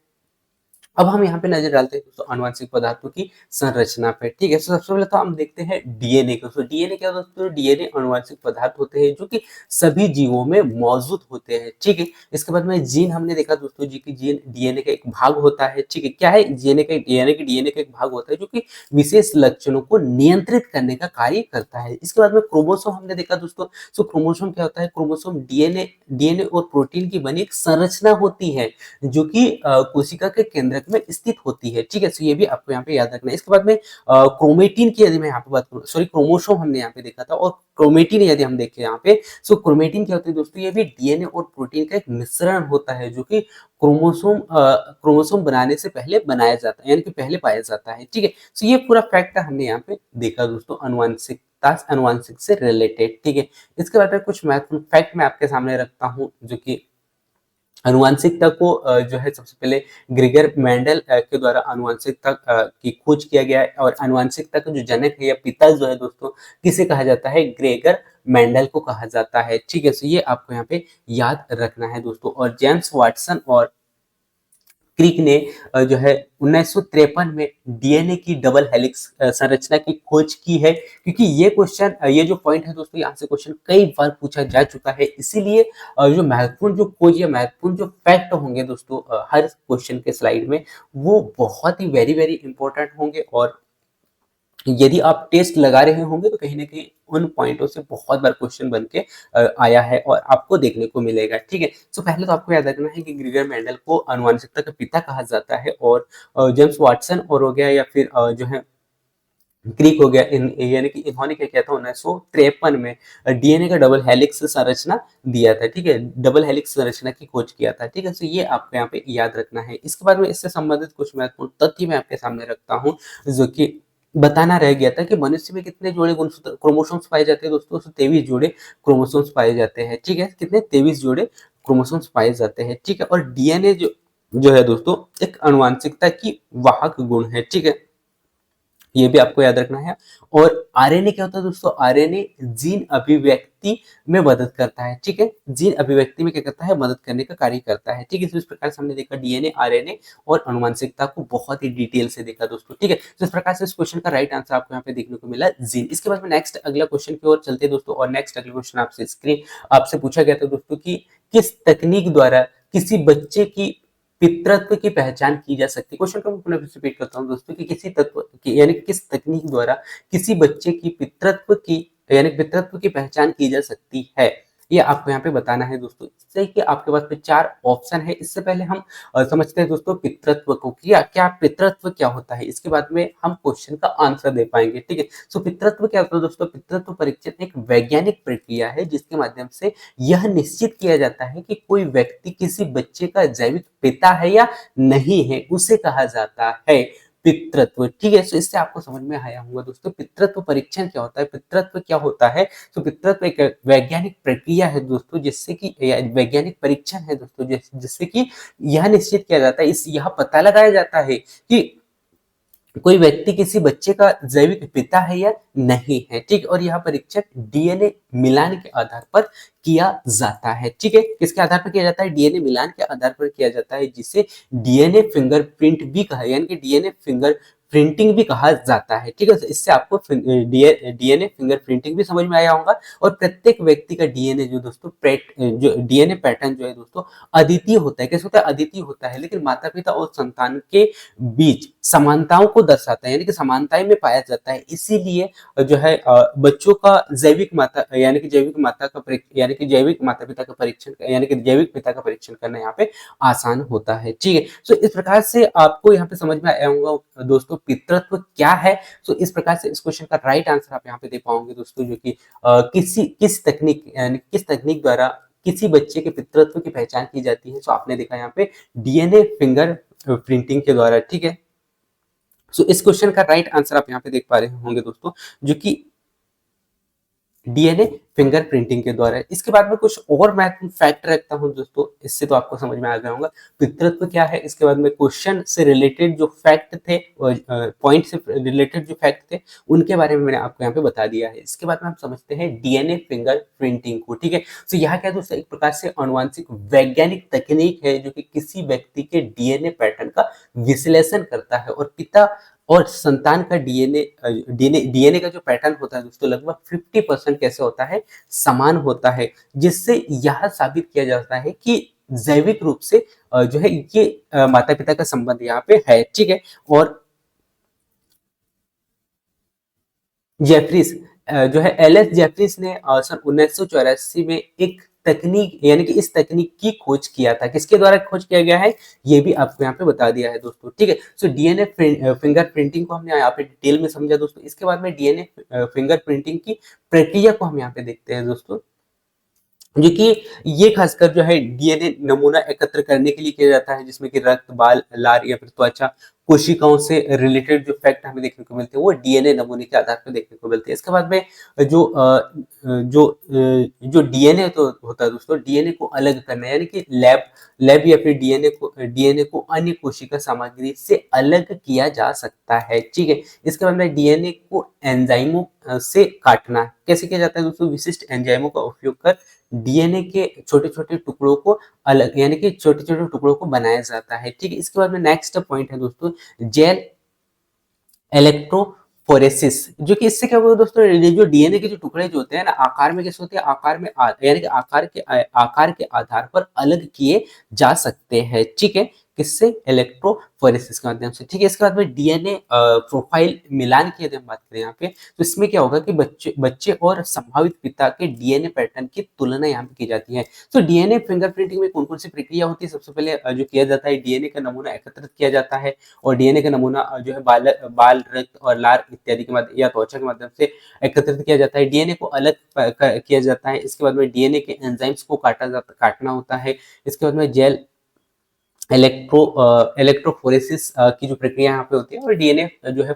अब हम यहाँ पे नजर डालते हैं दोस्तों आनुवंशिक पदार्थों की संरचना पे। ठीक है, तो सबसे पहले तो हम देखते हैं डीएनए को। तो डीएनए क्या होता है दोस्तों? डीएनए आनुवंशिक पदार्थ होते हैं जो कि सभी जीवों में मौजूद होते हैं। ठीक है, इसके बाद में जीन हमने देखा दोस्तों जी की जीन डीएनए का एक भाग होता है। ठीक है, क्या है डीएनए का एक भाग होता है जो कि विशेष लक्षणों को नियंत्रित करने का कार्य करता है। इसके बाद में क्रोमोसोम हमने देखा दोस्तों। तो क्रोमोसोम क्या होता है? क्रोमोसोम डीएनए डीएनए और प्रोटीन की बनी एक संरचना होती है जो कि कोशिका के केंद्रक में स्थित होती है। ठीक है, तो ये भी आपको यहाँ पे याद रखना है। इसके बाद में क्रोमेटिन की यदि मैं यहाँ पे बात करूँ, सॉरी क्रोमोसोम हमने यहाँ पे देखा था, और क्रोमेटिन यदि हम देखें यहाँ पे, सो क्रोमेटिन क्या होता है दोस्तों? ये भी डीएनए और प्रोटीन का एक मिश्रण होता है जो कि क्रोमोसोम बनाने से पहले बनाया जाता है, यानी कि पहले पाया जाता है। ठीक है, तो ये पूरा फैक्ट हमने यहाँ पे देखा दोस्तों अनुवांशिक से रिलेटेड। ठीक है, इसके बाद में कुछ महत्वपूर्ण फैक्ट मैं आपके सामने रखता हूँ जो कि आनुवंशिकता को जो है सबसे पहले ग्रेगर मेंडल के द्वारा आनुवंशिकता की खोज किया गया है। और आनुवंशिकता का जो जनक है या पिता जो है दोस्तों, किसे कहा जाता है? ग्रेगर मेंडल को कहा जाता है। ठीक है, तो ये आपको यहाँ पे याद रखना है दोस्तों। और जेम्स वाटसन और क्रिक ने जो है 1953 में डीएनए की डबल हेलिक्स संरचना की खोज की है। क्योंकि ये क्वेश्चन ये जो पॉइंट है दोस्तों, यहाँ से क्वेश्चन कई बार पूछा जा चुका है। इसीलिए जो महत्वपूर्ण जो खोज या महत्वपूर्ण जो फैक्ट होंगे दोस्तों हर क्वेश्चन के स्लाइड में, वो बहुत ही वेरी वेरी इंपॉर्टेंट होंगे। और यदि आप टेस्ट लगा रहे होंगे तो कहीं ना कहीं उन पॉइंटों से बहुत बार क्वेश्चन बन के आया है और आपको देखने को मिलेगा। ठीक है, तो पहले तो आपको याद रखना है कि ग्रेगर मेंडल को आनुवंशिकता का पिता कहा जाता है। और जेम्स वाटसन और हो गया या फिर जो है क्रिक हो गया, यानी कि इन्होंने क्या किया था 1953 में डीएनए का डबल हेलिक्स संरचना दिया था। ठीक है, डबल हेलिक्स संरचना की खोज किया था। ठीक है, तो ये आपको यहाँ पे याद रखना है। इसके बाद में इससे संबंधित कुछ महत्वपूर्ण तथ्य मैं आपके सामने रखता हूँ जो कि बताना रह गया था कि मनुष्य में कितने जोड़े गुणसूत्र क्रोमोसोम्स पाए जाते हैं दोस्तों? 23 जोड़े क्रोमोसोम्स पाए जाते हैं। ठीक है, कितने? 23 जोड़े क्रोमोसोम्स पाए जाते हैं। ठीक है, और डीएनए जो जो है दोस्तों एक आनुवंशिकता की वाहक गुण है। ठीक है, ये भी आपको याद रखना है। और आरएनए क्या होता है दोस्तों? आरएनए जीन अभिव्यक्ति में मदद करता है। ठीक है, जीन अभिव्यक्ति में क्या करता है? मदद करने का कार्य करता है। ठीक है, तो इस प्रकार से हमने देखा डीएनए, आरएनए और आनुवंशिकता को बहुत ही डिटेल से देखा दोस्तों। ठीक है, तो इस प्रकार से इस क्वेश्चन का राइट आंसर आपको यहाँ पे देखने को मिला जीन। इसके बाद में नेक्स्ट अगला क्वेश्चन की ओर चलते हैं दोस्तों। और नेक्स्ट अगला क्वेश्चन आपसे पूछा गया था दोस्तों कि किस तकनीक द्वारा किसी बच्चे की पितृत्व की पहचान की जा सकती है। क्वेश्चन को मैं पुनः रिपीट करता हूँ दोस्तों कि किसी तत्व की यानी किस तकनीक द्वारा किसी बच्चे की पितृत्व की पहचान की जा सकती है, ये आपको यहाँ पे बताना है दोस्तों। इससे कि आपके पास में 4 ऑप्शन है। इससे पहले हम समझते हैं दोस्तों पितृत्व को, क्या क्या पितृत्व क्या होता है, इसके बाद में हम क्वेश्चन का आंसर दे पाएंगे। ठीक है, सो पितृत्व क्या होता है दोस्तों? पितृत्व परीक्षण एक वैज्ञानिक प्रक्रिया है जिसके माध्यम से यह निश्चित किया जाता है कि कोई व्यक्ति किसी बच्चे का जैविक पिता है या नहीं है, उसे कहा जाता है पितृत्व। ठीक है, तो इससे आपको समझ में आया होगा दोस्तों पितृत्व परीक्षण क्या होता है, पितृत्व क्या होता है। तो पितृत्व एक वैज्ञानिक प्रक्रिया है दोस्तों, जिससे कि वैज्ञानिक परीक्षण है दोस्तों, जिससे कि यह निश्चित किया जाता है, इस यह पता लगाया जाता है कि कोई व्यक्ति किसी बच्चे का जैविक पिता है या नहीं है। ठीक है, और यह परीक्षण डीएनए मिलान के आधार पर किया जाता है। ठीक है, किसके आधार पर किया जाता है? डीएनए मिलान के आधार पर किया जाता है, जिसे डीएनए फिंगरप्रिंट भी कहा, यानी कि डीएनए फिंगर प्रिंटिंग भी कहा जाता है। ठीक है, तो इससे आपको डीएनए फिंगर प्रिंटिंग भी समझ में आया होगा। और प्रत्येक व्यक्ति का डीएनए जो दोस्तों जो डीएनए पैटर्न जो है दोस्तों अद्वितीय होता है। कैसे होता है? अद्वितीय होता है, लेकिन माता पिता और संतान के बीच समानताओं को दर्शाता है, यानी कि समानताएं में पाया जाता है। इसीलिए जो है बच्चों का जैविक माता यानी कि जैविक माता पिता का परीक्षण यानी कि जैविक पिता का परीक्षण करना यहाँ पे आसान होता है। ठीक है, तो इस प्रकार से आपको यहाँ पे समझ में आया होगा दोस्तों पितृत्व क्या है। तो इस प्रकार से इस क्वेश्चन का राइट आंसर आप यहाँ पे दे पाओगे दोस्तों, जो कि किस तकनीक द्वारा किसी बच्चे के पितृत्व की पहचान की जाती है। तो आपने देखा यहाँ पे डीएनए फिंगर प्रिंटिंग के द्वारा। ठीक है, सो इस क्वेश्चन का राइट आंसर आप यहाँ पे देख पा रहे होंगे दोस्तों, जो कि डीएनए फिंगर प्रिंटिंग के द्वारा। इसके बाद में कुछ और महत्वपूर्ण फैक्ट रखता हूँ दोस्तों, इससे तो आपको समझ में आ गया होगा पितृत्व क्या है। इसके बाद में क्वेश्चन से रिलेटेड जो फैक्ट थे, पॉइंट से रिलेटेड जो फैक्ट थे, उनके बारे में मैंने आपको यहाँ पे बता दिया है। इसके बाद में हम समझते हैं डीएनए फिंगर प्रिंटिंग को, ठीक है। तो यहाँ क्या है दोस्तों, एक प्रकार से आनुवांशिक वैज्ञानिक तकनीक है जो कि किसी व्यक्ति के डीएनए पैटर्न का विश्लेषण करता है, और पिता और संतान का डीएनए डीएनए डीएनए का जो पैटर्न होता है दोस्तों, लगभग 50% कैसे होता है, समान होता है, जिससे यह साबित किया जाता है कि जैविक रूप से जो है ये माता पिता का संबंध यहाँ पे है, ठीक है। और जेफरीज जो है एल.एस. जेफरीज ने सन 1984 में एक तकनीक, यानी कि इस तकनीक की खोज किया था। किसके द्वारा खोज किया गया है, ये भी आपको यहाँ पे बता दिया है दोस्तों, ठीक है। सो डीएनए फिंगर प्रिंटिंग को हमने यहाँ पे डिटेल में समझा दोस्तों। इसके बाद में डीएनए फिंगर प्रिंटिंग की प्रक्रिया को हम यहाँ पे देखते हैं दोस्तों, जो कि ये खासकर जो है डीएनए नमूना एकत्र करने के लिए किया जाता है, जिसमें कि रक्त, बाल, लार या फिर त्वचा कोशिकाओं से रिलेटेड जो फैक्ट हमें देखने को मिलते हैं वो डीएनए नमूने के आधार पर देखने को मिलते हैं। इसके बाद में जो जो डीएनए तो होता है दोस्तों, डीएनए को अलग करना, यानी कि लैब या फिर डीएनए को अन्य कोशिका सामग्री से अलग किया जा सकता है, ठीक है। इसके बाद में डीएनए को एंजाइमों से काटना कैसे किया जाता है दोस्तों, विशिष्ट एंजाइमों का उपयोग कर डीएनए के छोटे छोटे टुकड़ों को अलग, यानी कि छोटे छोटे टुकड़ों को बनाया जाता है, ठीक है। इसके बाद में नेक्स्ट पॉइंट है दोस्तों, जेल इलेक्ट्रोफोरेसिस, जो कि इससे क्या होगा दोस्तों, ये जो डीएनए के जो टुकड़े जो होते हैं ना, आकार में कैसे होते हैं, आकार में यानी कि आकार के आधार पर अलग किए जा सकते हैं, ठीक है। किससे, इलेक्ट्रोफोरेसिस के माध्यम से, ठीक है। इसके बाद में डीएनए प्रोफाइल मिलान की यदि हम बात करें यहाँ पे, तो इसमें क्या होगा कि बच्चे और संभावित पिता के डीएनए पैटर्न की तुलना यहाँ पे की जाती है। तो डीएनए फिंगरप्रिंटिंग में कौन कौन सी प्रक्रिया होती है, सबसे पहले जो किया जाता है, डीएनए का नमूना एकत्रित किया जाता है, और डीएनए का नमूना जो है बाल, रक्त और लार इत्यादि के माध्यम या त्वचा के माध्यम से एकत्रित किया जाता है। डीएनए को अलग किया जाता है। इसके बाद में डीएनए के एंजाइम्स को काटना होता है। इसके बाद में जेल इलेक्ट्रोफोरेसिस की जो प्रक्रिया यहाँ पे होती है, और डीएनए जो है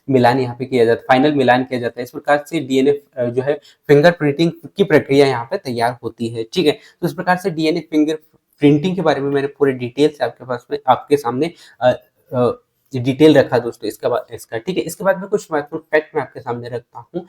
मिलान यहाँ पे किया जाता है, फाइनल मिलान किया जाता है। इस प्रकार से डीएनए जो है फिंगर प्रिंटिंग की प्रक्रिया यहाँ पे तैयार होती है, ठीक है। तो इस प्रकार से डीएनए फिंगर प्रिंटिंग के बारे में मैंने पूरे डिटेल से आपके सामने डिटेल रखा दोस्तों, इसका ठीक है। इसके बाद में कुछ महत्वपूर्ण फैक्ट मैं आपके सामने रखता हूँ।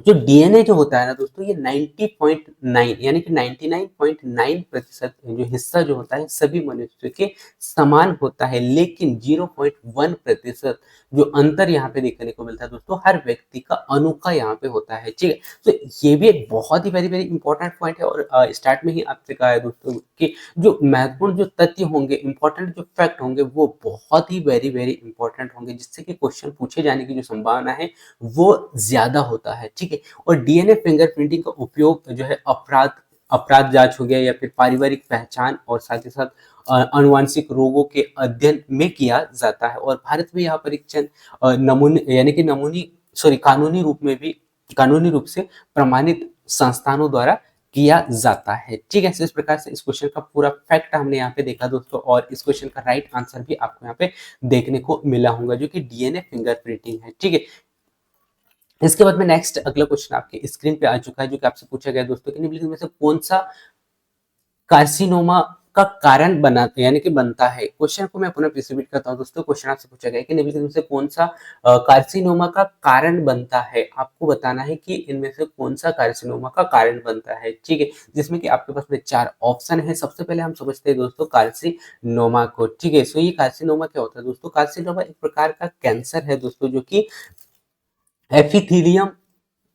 जो डीएनए जो होता है ना दोस्तों, ये 90.9 यानी कि 99.9% जो हिस्सा जो होता है सभी मनुष्य के समान होता है, लेकिन 0.1% जो अंतर यहाँ पे देखने को मिलता है दोस्तों, हर व्यक्ति का अनोखा यहाँ पे होता है, ठीक है। तो ये भी एक बहुत ही वेरी वेरी इंपॉर्टेंट पॉइंट है, और स्टार्ट में ही आपसे कहा है दोस्तों कि जो महत्वपूर्ण जो तथ्य होंगे, इंपॉर्टेंट जो फैक्ट होंगे, वो बहुत ही वेरी वेरी इंपॉर्टेंट होंगे, जिससे कि क्वेश्चन पूछे जाने की जो संभावना है वो ज्यादा होता है, ठीक है। और डीएनए फिंगरप्रिंटिंग का उपयोग जो है अपराध जांच हो गया, या फिर पारिवारिक पहचान, और साथ ही साथ आनुवांशिक रोगों के अध्ययन में किया जाता है। और भारत में यह परीक्षण नमूने, यानी कि कानूनी रूप से प्रमाणित संस्थानों द्वारा किया जाता है, ठीक है। इस प्रकार से इस क्वेश्चन का पूरा फैक्ट हमने यहाँ पे देखा दोस्तों, और इस क्वेश्चन का राइट आंसर भी आपको यहाँ पे देखने को मिला होगा, जो कि डीएनए फिंगरप्रिंटिंग है, ठीक है। इसके बाद में नेक्स्ट अगला क्वेश्चन आपके स्क्रीन पे आ चुका है, जो कि आपसे पूछा गया दोस्तों कि निम्नलिखित में से कौन सा कार्सिनोमा का कारण बना, यानी कि बनता है। क्वेश्चन को मैं पुनः रिपीट करता हूं दोस्तों। क्वेश्चन आपसे पूछा गया कि निम्नलिखित में से कौन सा कार्सिनोमा का कारण बनता है। आपको बताना है कि इनमें से कौन सा कार्सिनोमा का कारण बनता है, ठीक है। जिसमें कि आपके पास में 4 ऑप्शन है। सबसे पहले हम समझते हैं दोस्तों कार्सिनोमा को, ठीक है। सो ये कार्सिनोमा क्या होता है दोस्तों, कार्सिनोमा एक प्रकार का कैंसर है दोस्तों, जो कि एपिथेलियम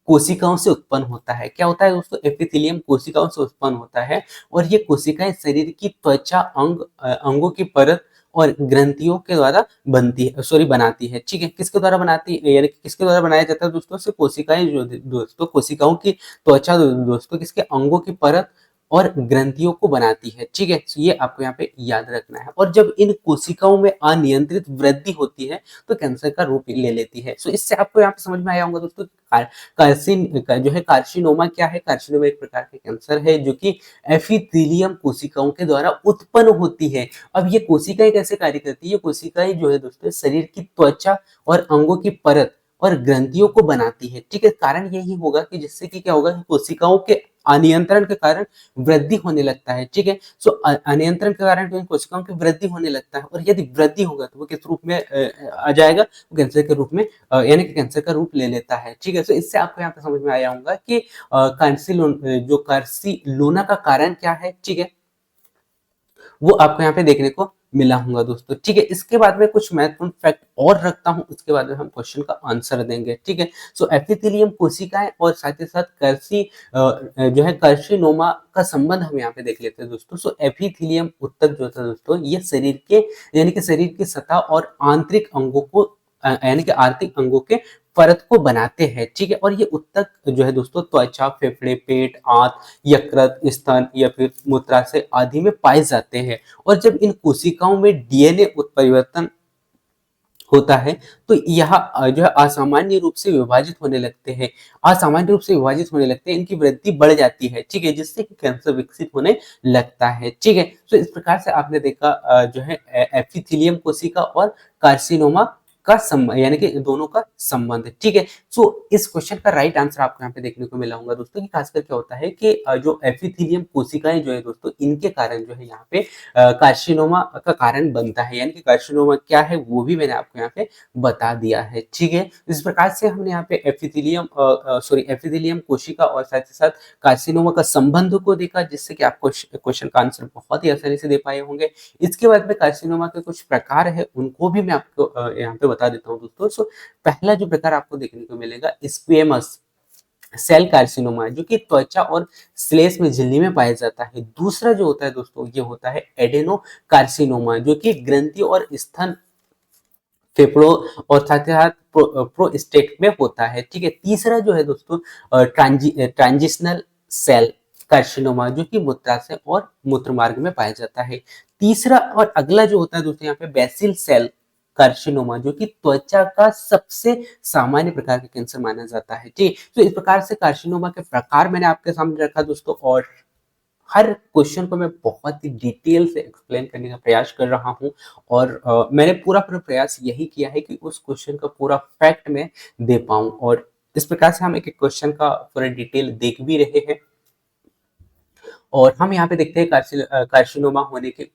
कोशिकाओं से उत्पन्न होता है। क्या होता है दोस्तों, एपिथेलियम कोशिकाओं से उत्पन्न होता है, और ये कोशिकाएं शरीर की त्वचा, अंगों की परत और ग्रंथियों के द्वारा बनाती है, ठीक है। किसके द्वारा बनाती है, यानी किसके द्वारा बनाया जाता है दोस्तों, से कोशिकाएं जो दोस्तों, कोशिकाओं की त्वचा दोस्तों किसके, अंगों की परत और ग्रंथियों को बनाती है, ठीक है। ये आपको यहाँ पे याद रखना है। और जब इन कोशिकाओं में अनियंत्रित वृद्धि होती है तो कैंसर का रूप ले लेती है। सो इससे आपको यहाँ पे समझ में आया होगा दोस्तों, जो है कार्सिनोमा क्या है। कार्सिनोमा एक प्रकार का कैंसर है, जो कि एपिथेलियम कोशिकाओं के द्वारा उत्पन्न होती है। अब ये कोशिकाएं कैसे कार्य करती है, ये कोशिकाएं जो है दोस्तों शरीर की त्वचा और अंगों की परत और ग्रंथियों को बनाती है। ठीक है, कारण यही होगा कि जिससे कि क्या होगा कि कोशिकाओं के अनियंत्रण के कारण वृद्धि होने लगता है। ठीक है, सो अनियंत्रण के कारण कोशिकाओं की वृद्धि होने लगता है, और यदि वृद्धि होगा तो वो किस रूप में आ जाएगा, कैंसर के रूप में, यानी कि कैंसर का रूप ले लेता है। ठीक है, तो इससे आपको यहाँ पे समझ में आया होगा कि कार्सिलोना का कारण क्या है। ठीक है, वो आपको यहाँ पे देखने को मिला होगा दोस्तों। ठीक है, इसके बाद में कुछ महत्वपूर्ण फैक्ट और रखता हूँ, उसके बाद में हम क्वेश्चन का आंसर देंगे। ठीक है, सो एपिथेलियम कोशिकाएं और साथ ही साथ जो है कार्सिनोमा का संबंध हम यहाँ पे देख लेते हैं दोस्तों। सो एपिथेलियम उत्तक जो होता है दोस्तों, ये शरीर के यानी कि शरीर की सतह और आंतरिक अंगों को यानी कि आर्थिक अंगों के परत को बनाते हैं। ठीक है, और ये उत्तक जो है दोस्तों त्वचा, फेफड़े, पेट, आंत, यकृत, स्तन या फिर मूत्राशय आदि में पाए जाते हैं। और जब इन कोशिकाओं में डीएनए उत्परिवर्तन होता है तो यह जो है असामान्य रूप से विभाजित होने लगते हैं, असामान्य रूप से विभाजित होने लगते हैं, इनकी वृद्धि बढ़ जाती है। ठीक है, जिससे कि कैंसर विकसित होने लगता है। ठीक है, तो इस प्रकार से आपने देखा जो है एपिथेलियम कोशिका और कार्सिनोमा का यानी कि दोनों का संबंध है। ठीक है, सो इस क्वेश्चन का राइट आंसर आपको यहाँ पे देखने को मिला होगा दोस्तों कि खासकर क्या होता है कि जो एपिथेलियम कोशिकाएं जो है दोस्तों, इनके कारण जो है यहाँ पे कार्सिनोमा का कारण बनता है। यानी कि कार्सिनोमा क्या है वो भी मैंने आपको यहाँ पे बता दिया है। ठीक है, इस प्रकार से हमने यहाँ पे एपिथेलियम कोशिका और साथ ही साथ कार्सिनोमा का संबंध को देखा, जिससे कि आपको क्वेश्चन का आंसर बहुत ही आसानी से दे पाए होंगे। इसके बाद में कार्सिनोमा के कुछ प्रकार है, उनको भी मैं आपको यहाँ पे बता देता हूँ दोस्तों। सो पहला जो प्रकार आपको देखने को मिलेगा स्क्वेमस सेल कार्सिनोमा, जो कि त्वचा और श्लेष्म झिल्ली में पाया जाता है। दूसरा जो होता है दोस्तों, ये होता है एडेनो कार्सिनोमा, जो कि ग्रंथि और स्तन, फेफड़ों और साथ ही साथ प्रोस्टेट में होता है। ठीक है, तीसरा जो है दोस्तों ट्रांजिशनल सेल कार्सिनोमा, जो कि मूत्राशय और मूत्र मार्ग में पाया जाता है। तीसरा और अगला जो होता है दोस्तों यहाँ पे बेसिल सेल कार्सिनोमा, जो कि त्वचा का सबसे सामान्य प्रकार का कैंसर माना जाता है। ठीक, तो इस प्रकार से कार्सिनोमा के प्रकार मैंने आपके सामने रखा दोस्तों, और हर क्वेश्चन को मैं बहुत ही डिटेल से एक्सप्लेन करने का प्रयास कर रहा हूँ, और मैंने पूरा प्रयास यही किया है कि उस क्वेश्चन का पूरा फैक्ट में दे पाऊँ, और इस प्रकार से हम एक एक क्वेश्चन का पूरा डिटेल देख भी रहे हैं। और हम यहाँ पे देखते हैं कार्सिनोमा होने के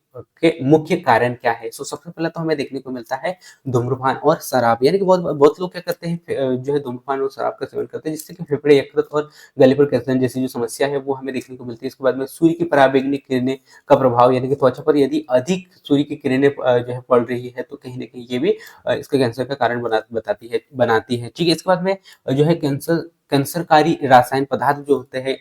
मुख्य कारण क्या है। सो सबसे पहले तो हमें देखने को मिलता है धूम्रपान और शराब, यानी कि बहुत बहुत लोग क्या करते हैं जो है धूम्रपान और शराब का सेवन करते हैं, जिससे कि फेफड़े, यकृत और गले पर कैंसर जैसी जो समस्या है वो हमें देखने को मिलती है। इसके बाद में सूर्य की पराबैंगनी किरणें का प्रभाव, यानी कि त्वचा पर यदि अधिक सूर्य की किरणें जो है पड़ रही है तो कहीं ना कहीं ये भी इसके कैंसर का कारण बनाती है। ठीक है, इसके बाद में जो है कैंसरकारी रासायन पदार्थ जो होते हैं,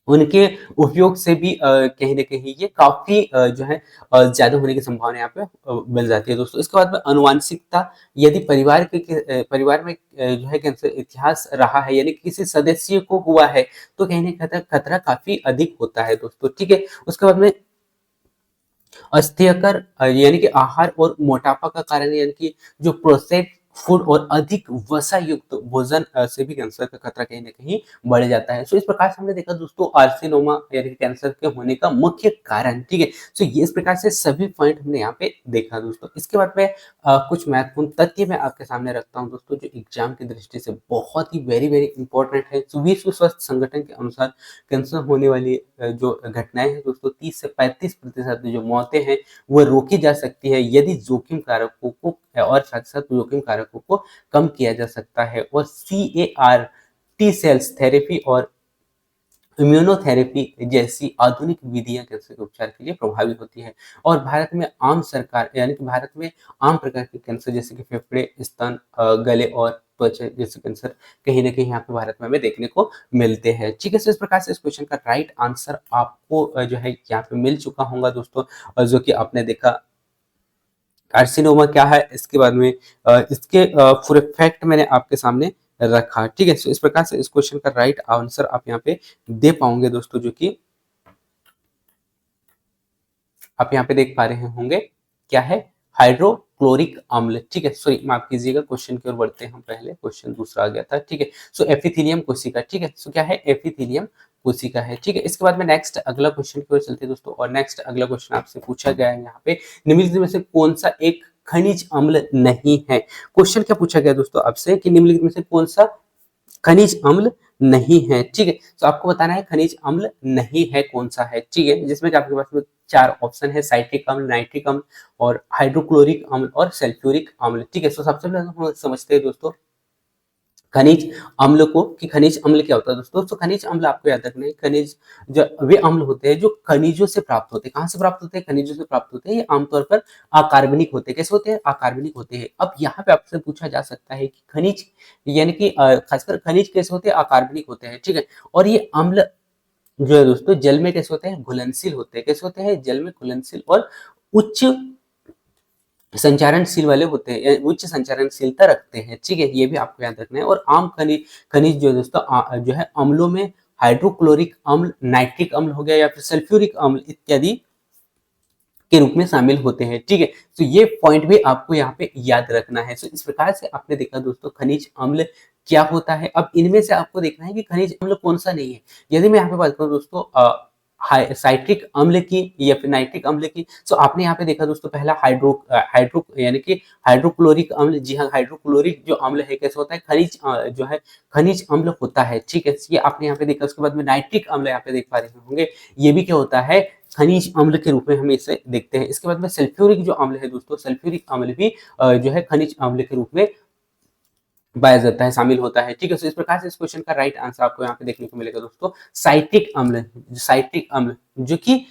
उनके उपयोग से भी कहीं न कहीं ये काफ़ी जो है ज़्यादा होने की संभावना यहाँ पे बन जाती है दोस्तों। इसके बाद में आनुवांशिकता, यदि परिवार में जो है कैंसर इतिहास रहा है, यानी कि किसी सदस्य को हुआ है, तो कहीं न खतरा काफ़ी अधिक होता है दोस्तों। ठीक है? उसके बाद में अस्थियकर यानी कि आहार और मोटापा का कारण, यानी कि जो प्रोसेस्ड फूड और अधिक वसा युक्त भोजन से भी कैंसर का खतरा कहीं ना कहीं बढ़ जाता है। सो इस प्रकार से हमने देखा दोस्तों आर्सिनोमा यानी कि कैंसर के होने का मुख्य कारण। ठीक है, सो ये इस प्रकार से सभी पॉइंट हमने यहाँ पे देखा दोस्तों। इसके बाद में कुछ महत्वपूर्ण तथ्य मैं आपके सामने रखता हूँ दोस्तों, जो एग्जाम की दृष्टि से बहुत ही वेरी वेरी इंपॉर्टेंट है। सो विश्व स्वास्थ्य संगठन के अनुसार कैंसर होने वाली जो घटनाएं हैं दोस्तों, 30 से 35% जो मौतें हैं वो रोकी जा सकती है, यदि जोखिम कारकों को और साथ साथ जोखिम कारकों को कम किया जा सकता है। और CAR टी सेल्स थेरेपी और इम्यूनोथेरेपी जैसी आधुनिक विधियां कैंसर के उपचार के लिए प्रभावी होती है। और भारत में भारत में आम प्रकार के कैंसर जैसे कि फेफड़े, स्तन, गले और त्वचा जैसे कैंसर कहीं ना कहीं यहाँ पे भारत में हमें देखने को मिलते हैं। ठीक है, इस प्रकार से इस क्वेश्चन का राइट आंसर आपको जो है यहाँ पे मिल चुका होगा दोस्तों, और जो कि आपने देखा कार्सिनोमा क्या है, इसके बाद में इसके पूरे फैक्ट मैंने आपके सामने रखा। ठीक है, सो इस प्रकार से इस क्वेश्चन का राइट आंसर आप यहाँ पे दे पाओगे दोस्तों, जो कि आप यहाँ पे देख पा रहे होंगे क्या है, हाइड्रोक्लोरिक अम्ल। ठीक है, सॉरी माफ कीजिएगा, क्वेश्चन की ओर बढ़ते हैं हम, पहले क्वेश्चन दूसरा आ गया था। ठीक है, सो एपिथेलियम कोशिका। ठीक है, सो क्या है एपिथेलियम कोशिका है। ठीक है, इसके बाद में नेक्स्ट अगला क्वेश्चन की ओर चलते हैं दोस्तों, और नेक्स्ट अगला क्वेश्चन आपसे पूछा गया है यहाँ पे, निम्नलिखित में से कौन सा एक खनिज अम्ल नहीं है। क्वेश्चन क्या पूछा गया दोस्तों आपसे कि निम्नलिखित में से कौन सा खनिज अम्ल नहीं है। ठीक है, तो आपको बताना है खनिज अम्ल नहीं है कौन सा है। ठीक है, जिसमें कि आपके पास में 4 ऑप्शन है, साइट्रिक अम्ल, नाइट्रिक अम्ल और हाइड्रोक्लोरिक अम्ल और सल्फ्यूरिक अम्ल। ठीक है, तो सबसे पहले हम समझते हैं दोस्तों खनिज अम्ल को, कि खनिज अम्ल क्या होता है दोस्तों। तो खनिज अम्ल आपको याद रखना है, खनिज जो वे अम्ल होते हैं जो खनिजों से प्राप्त होते हैं। कहाँ से प्राप्त होते हैं? खनिजों से प्राप्त होते हैं। ये आमतौर पर अकार्बनिक होते हैं। कैसे होते हैं? अकार्बनिक होते हैं। अब यहाँ पे आपसे पूछा जा सकता है कि खनिज यानी कि खासकर खनिज कैसे होते हैं? अकार्बनिक होते हैं। ठीक है, और ये अम्ल जो है दोस्तों जल में कैसे होते हैं? घुलनशील होते हैं। कैसे होते हैं? जल में घुलनशील और उच्च संचारणशील वाले होते हैं, उच्च संचारणशीलता रखते हैं। ठीक है, ये भी आपको याद रखना है। और आम खनिज खनिज जो है दोस्तों जो है अम्लों में हाइड्रोक्लोरिक अम्ल, नाइट्रिक अम्ल हो गया या फिर सल्फ्यूरिक अम्ल इत्यादि के रूप में शामिल होते हैं। ठीक है, तो ये पॉइंट भी आपको यहाँ पे याद रखना है। तो इस प्रकार से आपने देखा दोस्तों खनिज अम्ल क्या होता है। अब इनमें से आपको देखना है कि खनिज अम्ल कौन सा नहीं है। यदि मैं यहाँ पे बात करूँ दोस्तों साइट्रिक अम्ल की या फिर नाइट्रिक अम्ल की, तो आपने यहाँ पे देखा दोस्तों पहला हाइड्रो यानी कि हाइड्रोक्लोरिक अम्ल। जी हाँ, हाइड्रोक्लोरिक जो अम्ल है कैसे होता है? खनिज जो है खनिज अम्ल होता है। ठीक है, ये आपने यहाँ पे देखा। उसके बाद में नाइट्रिक अम्ल यहाँ पे देख पा रहे होंगे, ये भी क्या होता है? खनिज अम्ल के रूप में हम इसे देखते हैं। इसके बाद में सल्फ्यूरिक जो अम्ल है दोस्तों, सल्फ्यूरिक अम्ल भी जो है खनिज अम्ल के रूप में पाया जाता है, शामिल होता है। ठीक है, तो इस प्रकार से इस क्वेश्चन का राइट आंसर आपको यहाँ पे देखने को मिलेगा दोस्तों साइट्रिक अम्ल। साइट्रिक अम्ल जो कि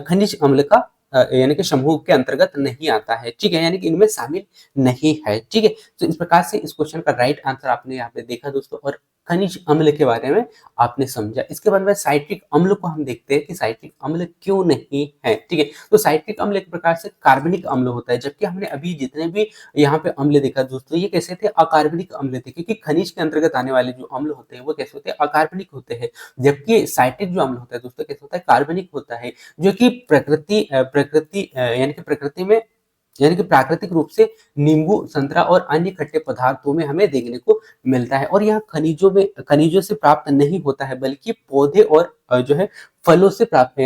खनिज अम्ल का यानी कि समूह के अंतर्गत नहीं आता है। ठीक है, यानी कि इनमें शामिल नहीं है। ठीक है, तो इस प्रकार से इस क्वेश्चन का राइट आंसर आपने यहाँ पे देखा दोस्तों, और खनिज अम्ल के बारे में आपने समझा। इसके बाद में साइट्रिक अम्ल को हम देखते हैं कि साइट्रिक अम्ल क्यों नहीं है। ठीक है, तो साइट्रिक अम्ल एक प्रकार से कार्बनिक अम्ल होता है, जबकि हमने अभी जितने भी यहाँ पे अम्ल देखा दोस्तों, ये कैसे थे? अकार्बनिक अम्ल थे, क्योंकि खनिज के अंतर्गत आने वाले जो अम्ल होते हैं वो कैसे होते हैं? अकार्बनिक होते हैं। जबकि साइट्रिक जो अम्ल होता है दोस्तों कैसे होता है? कार्बनिक होता है, जो कि प्रकृति यानी कि प्रकृति में यानी कि प्राकृतिक रूप से नींबू, संतरा और अन्य खट्टे पदार्थों में हमें देखने को मिलता है। और यह खनिजों से प्राप्त नहीं होता है, बल्कि पौधे और जो है फलों से प्राप्त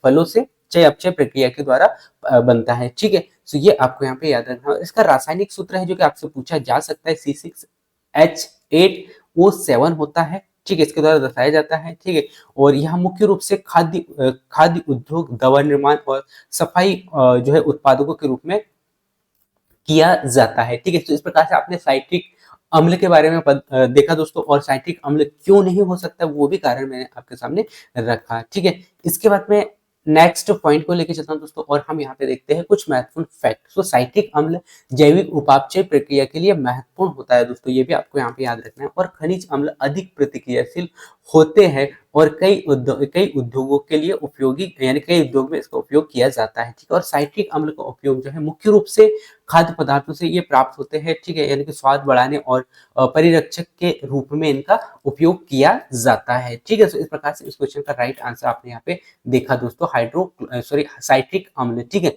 फलों से चय अपचय प्रक्रिया के द्वारा बनता है। ठीक है, तो ये आपको यहाँ पे याद रखना है। इसका रासायनिक सूत्र है जो कि आपसे पूछा जा सकता है, C6H8O7 होता है। ठीक है, इसके द्वारा दर्शाया जाता है। ठीक है, और यह मुख्य रूप से खाद्य उद्योग, दवा निर्माण और सफाई जो है उत्पादकों के रूप में किया जाता है। ठीक है, तो इस प्रकार से आपने साइट्रिक अम्ल के बारे में देखा दोस्तों, और साइट्रिक अम्ल क्यों नहीं हो सकता वो भी कारण मैंने आपके सामने रखा। ठीक है, इसके बाद में नेक्स्ट पॉइंट को लेकर चलता हूं दोस्तों, और हम यहाँ पे देखते हैं कुछ महत्वपूर्ण फैक्ट। तो साइट्रिक अम्ल जैविक उपापचय प्रक्रिया के लिए महत्वपूर्ण होता है दोस्तों, ये भी आपको यहाँ पे याद रखना है। और खनिज अम्ल अधिक प्रतिक्रियाशील होते हैं और कई उद्योगों के लिए उपयोगी, यानी कई उद्योग में इसका उपयोग किया जाता है। ठीक है, और साइट्रिक अम्ल का उपयोग जो है मुख्य रूप से खाद्य पदार्थों से ये प्राप्त होते हैं। ठीक है, यानी कि स्वाद बढ़ाने और परिरक्षक के रूप में इनका उपयोग किया जाता है। ठीक है, तो इस प्रकार से इस क्वेश्चन का राइट आंसर आपने यहाँ पे देखा दोस्तों, साइट्रिक अम्ल। ठीक है,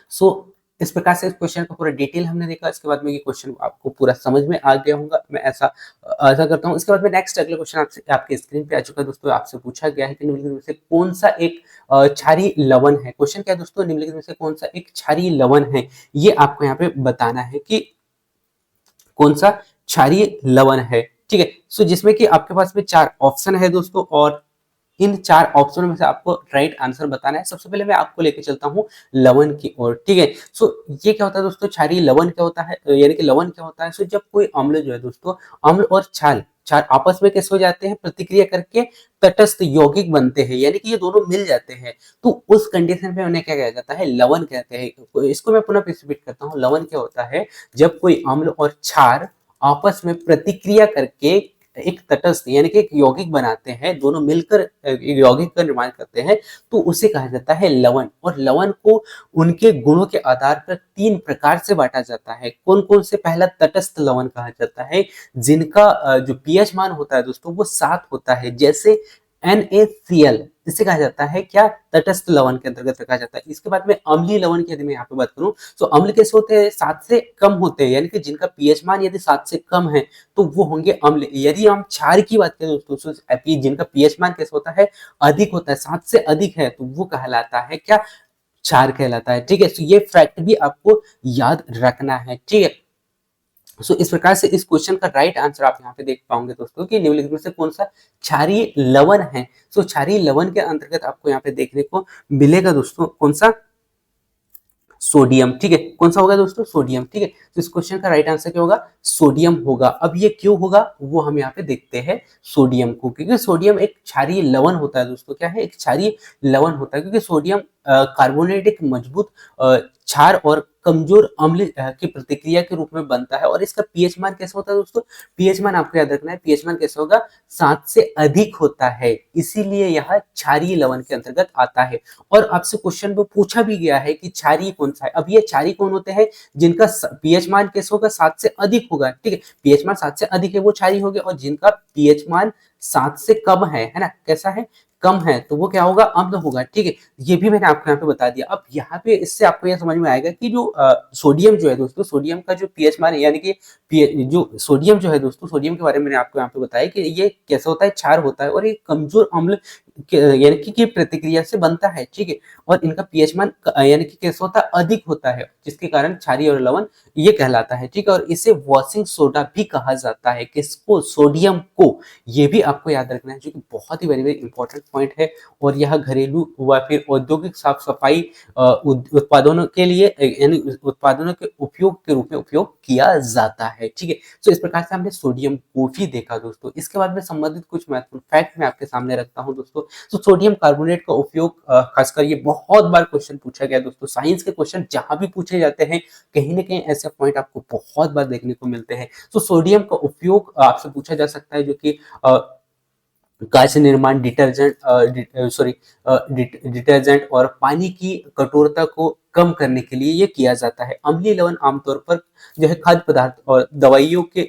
सो इस प्रकार से इस क्वेश्चन का पूरा डिटेल हमने देखा। इसके बाद में ये क्वेश्चन आपको पूरा समझ में आ गया होगा, मैं ऐसा आशा करता हूँ। इसके बाद में नेक्स्ट अगला क्वेश्चन आपसे आपके स्क्रीन पे आ चुका है दोस्तों। आपसे पूछा गया है कि निम्नलिखित में से कौन सा एक क्षारीय लवण है। क्वेश्चन क्या है दोस्तों? निम्नलिखित में से कौन सा एक क्षारीय लवण है, ये आपको यहाँ पे बताना है कि कौन सा क्षारीय लवण है। ठीक है, सो जिसमें कि आपके पास में 4 ऑप्शन है दोस्तों, और इन 4 ऑप्शन में से आपको राइट आंसर बताना है। सबसे पहले मैं आपको लेके चलता हूँ लवण की ओर। ठीक है, सो ये क्या होता है दोस्तों? क्षारीय लवण क्या होता है, यानी कि लवण क्या होता है? सो जब कोई अम्ल जो है दोस्तों, अम्ल और क्षार क्षार आपस में कैसे हो जाते हैं? प्रतिक्रिया करके तटस्थ यौगिक बनते हैं, यानी कि ये दोनों मिल जाते हैं। तो उस कंडीशन पे उन्हें क्या कहा जाता है? लवण कहते हैं। इसको मैं पुनः रिपीट करता हूँ। लवण क्या होता है? जब कोई अम्ल और क्षार आपस में प्रतिक्रिया करके एक तटस्थ यानी कि एक यौगिक बनाते हैं, दोनों मिलकर एक यौगिक का निर्माण करते हैं, तो उसे कहा जाता है लवण। और लवण को उनके गुणों के आधार पर 3 प्रकार से बांटा जाता है। कौन कौन से? पहला तटस्थ लवण कहा जाता है, जिनका जो पीएच मान होता है दोस्तों वो 7 होता है, जैसे NaCl, इसे कहा जाता है क्या, तटस्थ लवण के अंतर्गत रखा जाता है। इसके बाद में अम्लीय लवण की यदि मैं यहाँ पे बात करूं तो अम्ल कैसे होते हैं, 7 से कम होते हैं, यानी कि जिनका पीएच मान यदि 7 से कम है तो वो होंगे अम्ल। यदि हम क्षार की बात करें दोस्तों, जिनका पीएच मान कैसे होता है, अधिक होता है, 7 से अधिक है, तो वो कहलाता है क्या, क्षार कहलाता है। ठीक है, तो ये फैक्ट भी आपको याद रखना है। ठीक है, सो इस प्रकार से इस क्वेश्चन का राइट आंसर आप यहाँ पे देख पाओगे दोस्तों कि निम्नलिखित में से कौन सा क्षारीय लवण है। सो क्षारीय लवण के अंतर्गत आपको यहाँ पे देखने को मिलेगा दोस्तों कौन सा, सोडियम। ठीक है, कौन सा होगा दोस्तों, सोडियम। ठीक है, तो इस क्वेश्चन का राइट आंसर क्या होगा, सोडियम होगा। अब ये क्यों होगा वो हम यहाँ पे देखते हैं सोडियम को, क्योंकि सोडियम एक क्षारीय लवण होता है दोस्तों, क्या है, एक क्षारीय लवण होता है, क्योंकि सोडियम कार्बोनेट एक मजबूत क्षार और कमजोर अम्ल की प्रतिक्रिया के रूप में बनता है। और इसका पीएच मान कैसा होता है दोस्तों, पीएच मान आपको याद रखना है, पीएच मान कैसा होगा, 7 से अधिक होता है, इसीलिए यह क्षारीय लवण के अंतर्गत आता है। और आपसे क्वेश्चन में पूछा भी गया है कि क्षारीय कौन सा है। अब ये क्षारीय कौन होते हैं, जिनका पीएच मान कैसे होगा, 7 से अधिक होगा। ठीक है, पीएच मान 7 से अधिक है वो क्षारीय हो गया, और जिनका पीएच मान 7 से कम है ना, कैसा है, कम है, तो वो क्या होगा, अम्ल होगा। ठीक है, ये भी मैंने आपको यहाँ पे बता दिया। अब यहाँ पे इससे आपको यह समझ में आएगा कि जो सोडियम जो है दोस्तों, सोडियम का जो पीएच मान है, यानी कि जो सोडियम जो है दोस्तों, सोडियम के बारे में मैंने आपको यहाँ पे बताया कि ये कैसा होता है, क्षार होता है, और ये कमजोर अम्ल यानी कि प्रतिक्रिया से बनता है। ठीक है, और इनका पीएच मान यानी कि कैसा होता है, अधिक होता है, जिसके कारण क्षारीय और लवण ये कहलाता है। ठीक है, और इसे वॉशिंग सोडा भी कहा जाता है, किसको, सोडियम को। ये भी आपको याद रखना है, जो कि बहुत ही वेरी वेरी इंपॉर्टेंट पॉइंट है। और यह घरेलू व फिर औद्योगिक साफ सफाई उत्पादनों के लिए, यानी उत्पादनों के उपयोग के रूप में उपयोग किया जाता है। ठीक है, तो इस प्रकार से हमने सोडियम को भी देखा दोस्तों। इसके बाद में संबंधित कुछ महत्वपूर्ण फैक्ट मैं आपके सामने रखता हूं दोस्तों। तो सोडियम कार्बोनेट का उपयोग खासकर ये बहुत बार क्वेश्चन पूछा गया दोस्तों, साइंस के क्वेश्चन जहां भी पूछे जाते हैं कहीं ना कहीं ऐसे पॉइंट आपको बहुत बार देखने को मिलते हैं। तो सोडियम का उपयोग आपसे पूछा जा सकता है, जो कि कांच निर्माण, डिटर्जेंट और पानी की कठोरता को कम करने के लिए ये किया जाता है। अम्लीय लवण आमतौर पर जो है खाद्य पदार्थ और दवाइयों के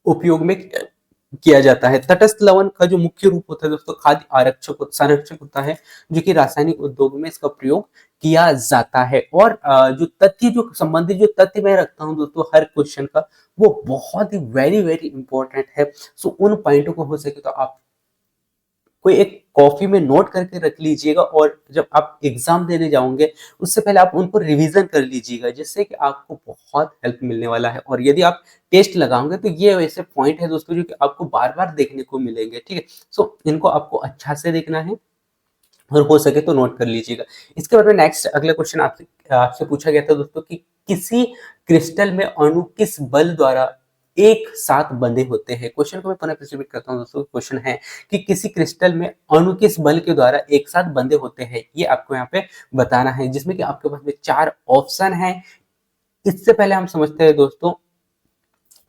उपयोग में किया जाता है। तटस्थ लवण का जो मुख्य रूप होता है दोस्तों, खाद्य आरक्षक संरक्षक होता है, जो कि रासायनिक उद्योग में इसका प्रयोग किया जाता है। और जो तथ्य, जो संबंधित जो तथ्य मैं रखता हूं दोस्तों हर क्वेश्चन का, वो बहुत ही वेरी वेरी इंपॉर्टेंट है। सो उन पॉइंटों को हो सके तो आप कोई एक कॉपी में नोट करके रख लीजिएगा, और जब आप एग्जाम देने जाओगे उससे पहले आप उनको रिवीजन कर लीजिएगा, जिससे कि आपको बहुत हेल्प मिलने वाला है। और यदि आप टेस्ट लगाओगे तो ये वैसे पॉइंट है दोस्तों जो कि आपको बार बार देखने को मिलेंगे। ठीक है, सो इनको आपको अच्छा से देखना है, और हो सके तो नोट कर लीजिएगा। इसके बाद में नेक्स्ट अगला क्वेश्चन आपसे आपसे पूछा गया था दोस्तों कि किसी क्रिस्टल में अणु किस बल द्वारा एक साथ बंधे होते हैं। क्वेश्चन को मैं पुनः रिपीट करता हूं दोस्तों। क्वेश्चन है कि किसी क्रिस्टल में अणु किस बल के द्वारा एक साथ बंधे होते हैं, ये आपको यहाँ पे बताना है, जिसमें कि आपके पास में 4 ऑप्शन है। इससे पहले हम समझते हैं दोस्तों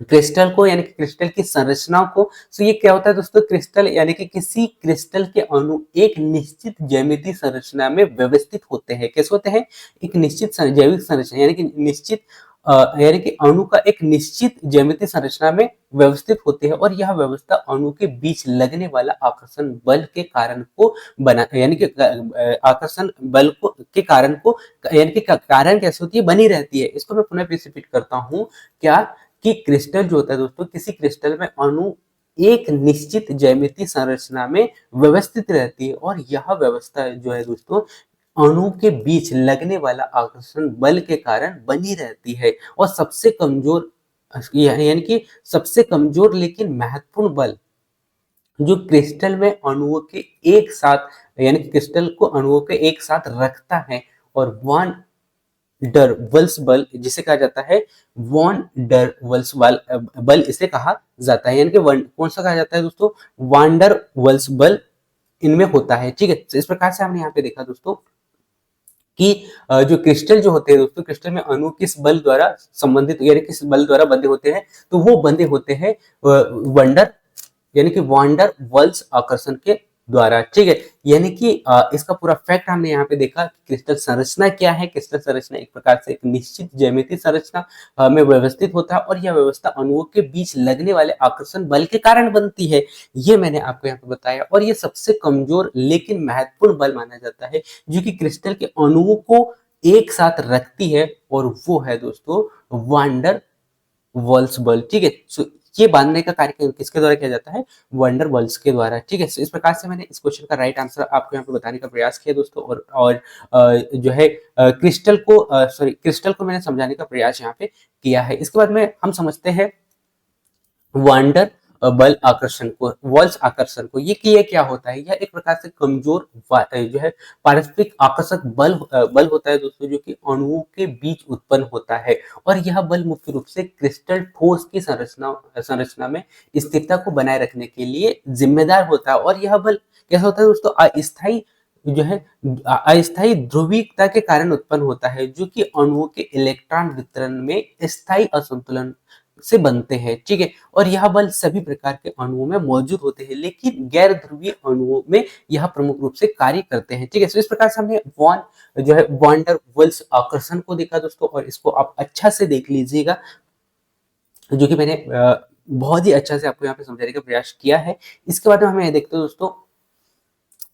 क्रिस्टल को, यानी कि क्रिस्टल की संरचना को। तो ये क्या होता है दोस्तों, क्रिस्टल यानी कि किसी क्रिस्टल के अणु एक निश्चित ज्यामितीय संरचना में व्यवस्थित होते हैं। कैसे होते हैं, एक निश्चित जैविक संरचना, यानी कि निश्चित यानी कि अणु का एक निश्चित ज्यामितीय संरचना में व्यवस्थित होते हैं, और यह व्यवस्था अणु के बीच लगने वाला आकर्षण बल के कारण को बना, यानी कि आकर्षण बल को के कारण को, यानी कि कारण कैसे होती है, बनी रहती है। इसको मैं पुनः रिपीट करता हूँ, क्या कि क्रिस्टल जो होता है दोस्तों, किसी क्रिस्टल में अणु एक निश्चित ज्यामितीय संरचना में व्यवस्थित रहती है, और यह व्यवस्था जो है दोस्तों अणु के बीच लगने वाला आकर्षण बल के कारण बनी रहती है। और सबसे कमजोर, यानी कि सबसे कमजोर लेकिन महत्वपूर्ण बल जो क्रिस्टल में अणुओं के एक साथ, यानी कि क्रिस्टल को अणुओं के एक साथ रखता है, और वॉन डर वल्स बल जिसे कहा जाता है, वॉन डर वल्स बल इसे कहा जाता है, यानी कि कौन सा कहा जाता है दोस्तों, वांडर वल्स बल इनमें होता है। ठीक है, तो इस प्रकार से हमने यहाँ पे देखा दोस्तों कि जो क्रिस्टल जो होते हैं दोस्तों, क्रिस्टल में अणु किस बल द्वारा संबंधित, यानी किस बल द्वारा बंधे होते हैं, तो वो बंधे होते हैं वंडर, यानी कि वांडर वल्स आकर्षण के द्वारा, ठीक है। यानी कि इसका पूरा फैक्ट हमने यहाँ पे देखा कि क्रिस्टल संरचना क्या है। क्रिस्टल संरचना एक प्रकार से एक निश्चित ज्यामितीय संरचना में व्यवस्थित होता है और यह व्यवस्था अणुओं के बीच लगने वाले आकर्षण बल के कारण बनती है। ये मैंने आपको यहाँ पे बताया और ये सबसे कमजोर लेकिन महत्वपूर्ण बल माना जाता है जो कि क्रिस्टल के अणुओं को एक साथ रखती है और वो है दोस्तों वांडर वॉल्स बल, ठीक है। सो ये बांधने का कार्य किसके द्वारा किया जाता है? वंडर वॉल्स के द्वारा, ठीक है। सो इस प्रकार से मैंने इस क्वेश्चन का राइट आंसर आपको यहाँ पे बताने का प्रयास किया दोस्तों और जो है क्रिस्टल को मैंने समझाने का प्रयास यहाँ पे किया है। इसके बाद में हम समझते हैं वांडर बल आकर्षण को, वॉल्स आकर्षण को। ये क्या होता है? यह एक प्रकार से कमजोर जो है पारस्परिक आकर्षक बल होता है दोस्तों जो कि अणुओं के बीच उत्पन्न होता है और यह बल मुख्य रूप से क्रिस्टल ठोस की संरचना में स्थिरता को बनाए रखने के लिए जिम्मेदार होता है। और यह बल कैसा होता है दोस्तों? अस्थायी जो है अस्थायी ध्रुवीयता के कारण उत्पन्न होता है जो कि अणुओं के इलेक्ट्रॉन वितरण में स्थायी असंतुलन से बनते हैं, ठीक है। और यह बल सभी प्रकार के अणुओं में मौजूद होते हैं लेकिन गैर ध्रुवीय अणुओं में यह प्रमुख रूप से कार्य करते हैं, ठीक है। तो इस प्रकार से हमने जो है वांडर वॉल्स आकर्षण को देखा दोस्तों और इसको आप अच्छा से देख लीजिएगा जो कि मैंने बहुत ही अच्छा से आपको यहाँ पे समझाने का प्रयास किया है। इसके बाद में हमें देखते हैं दोस्तों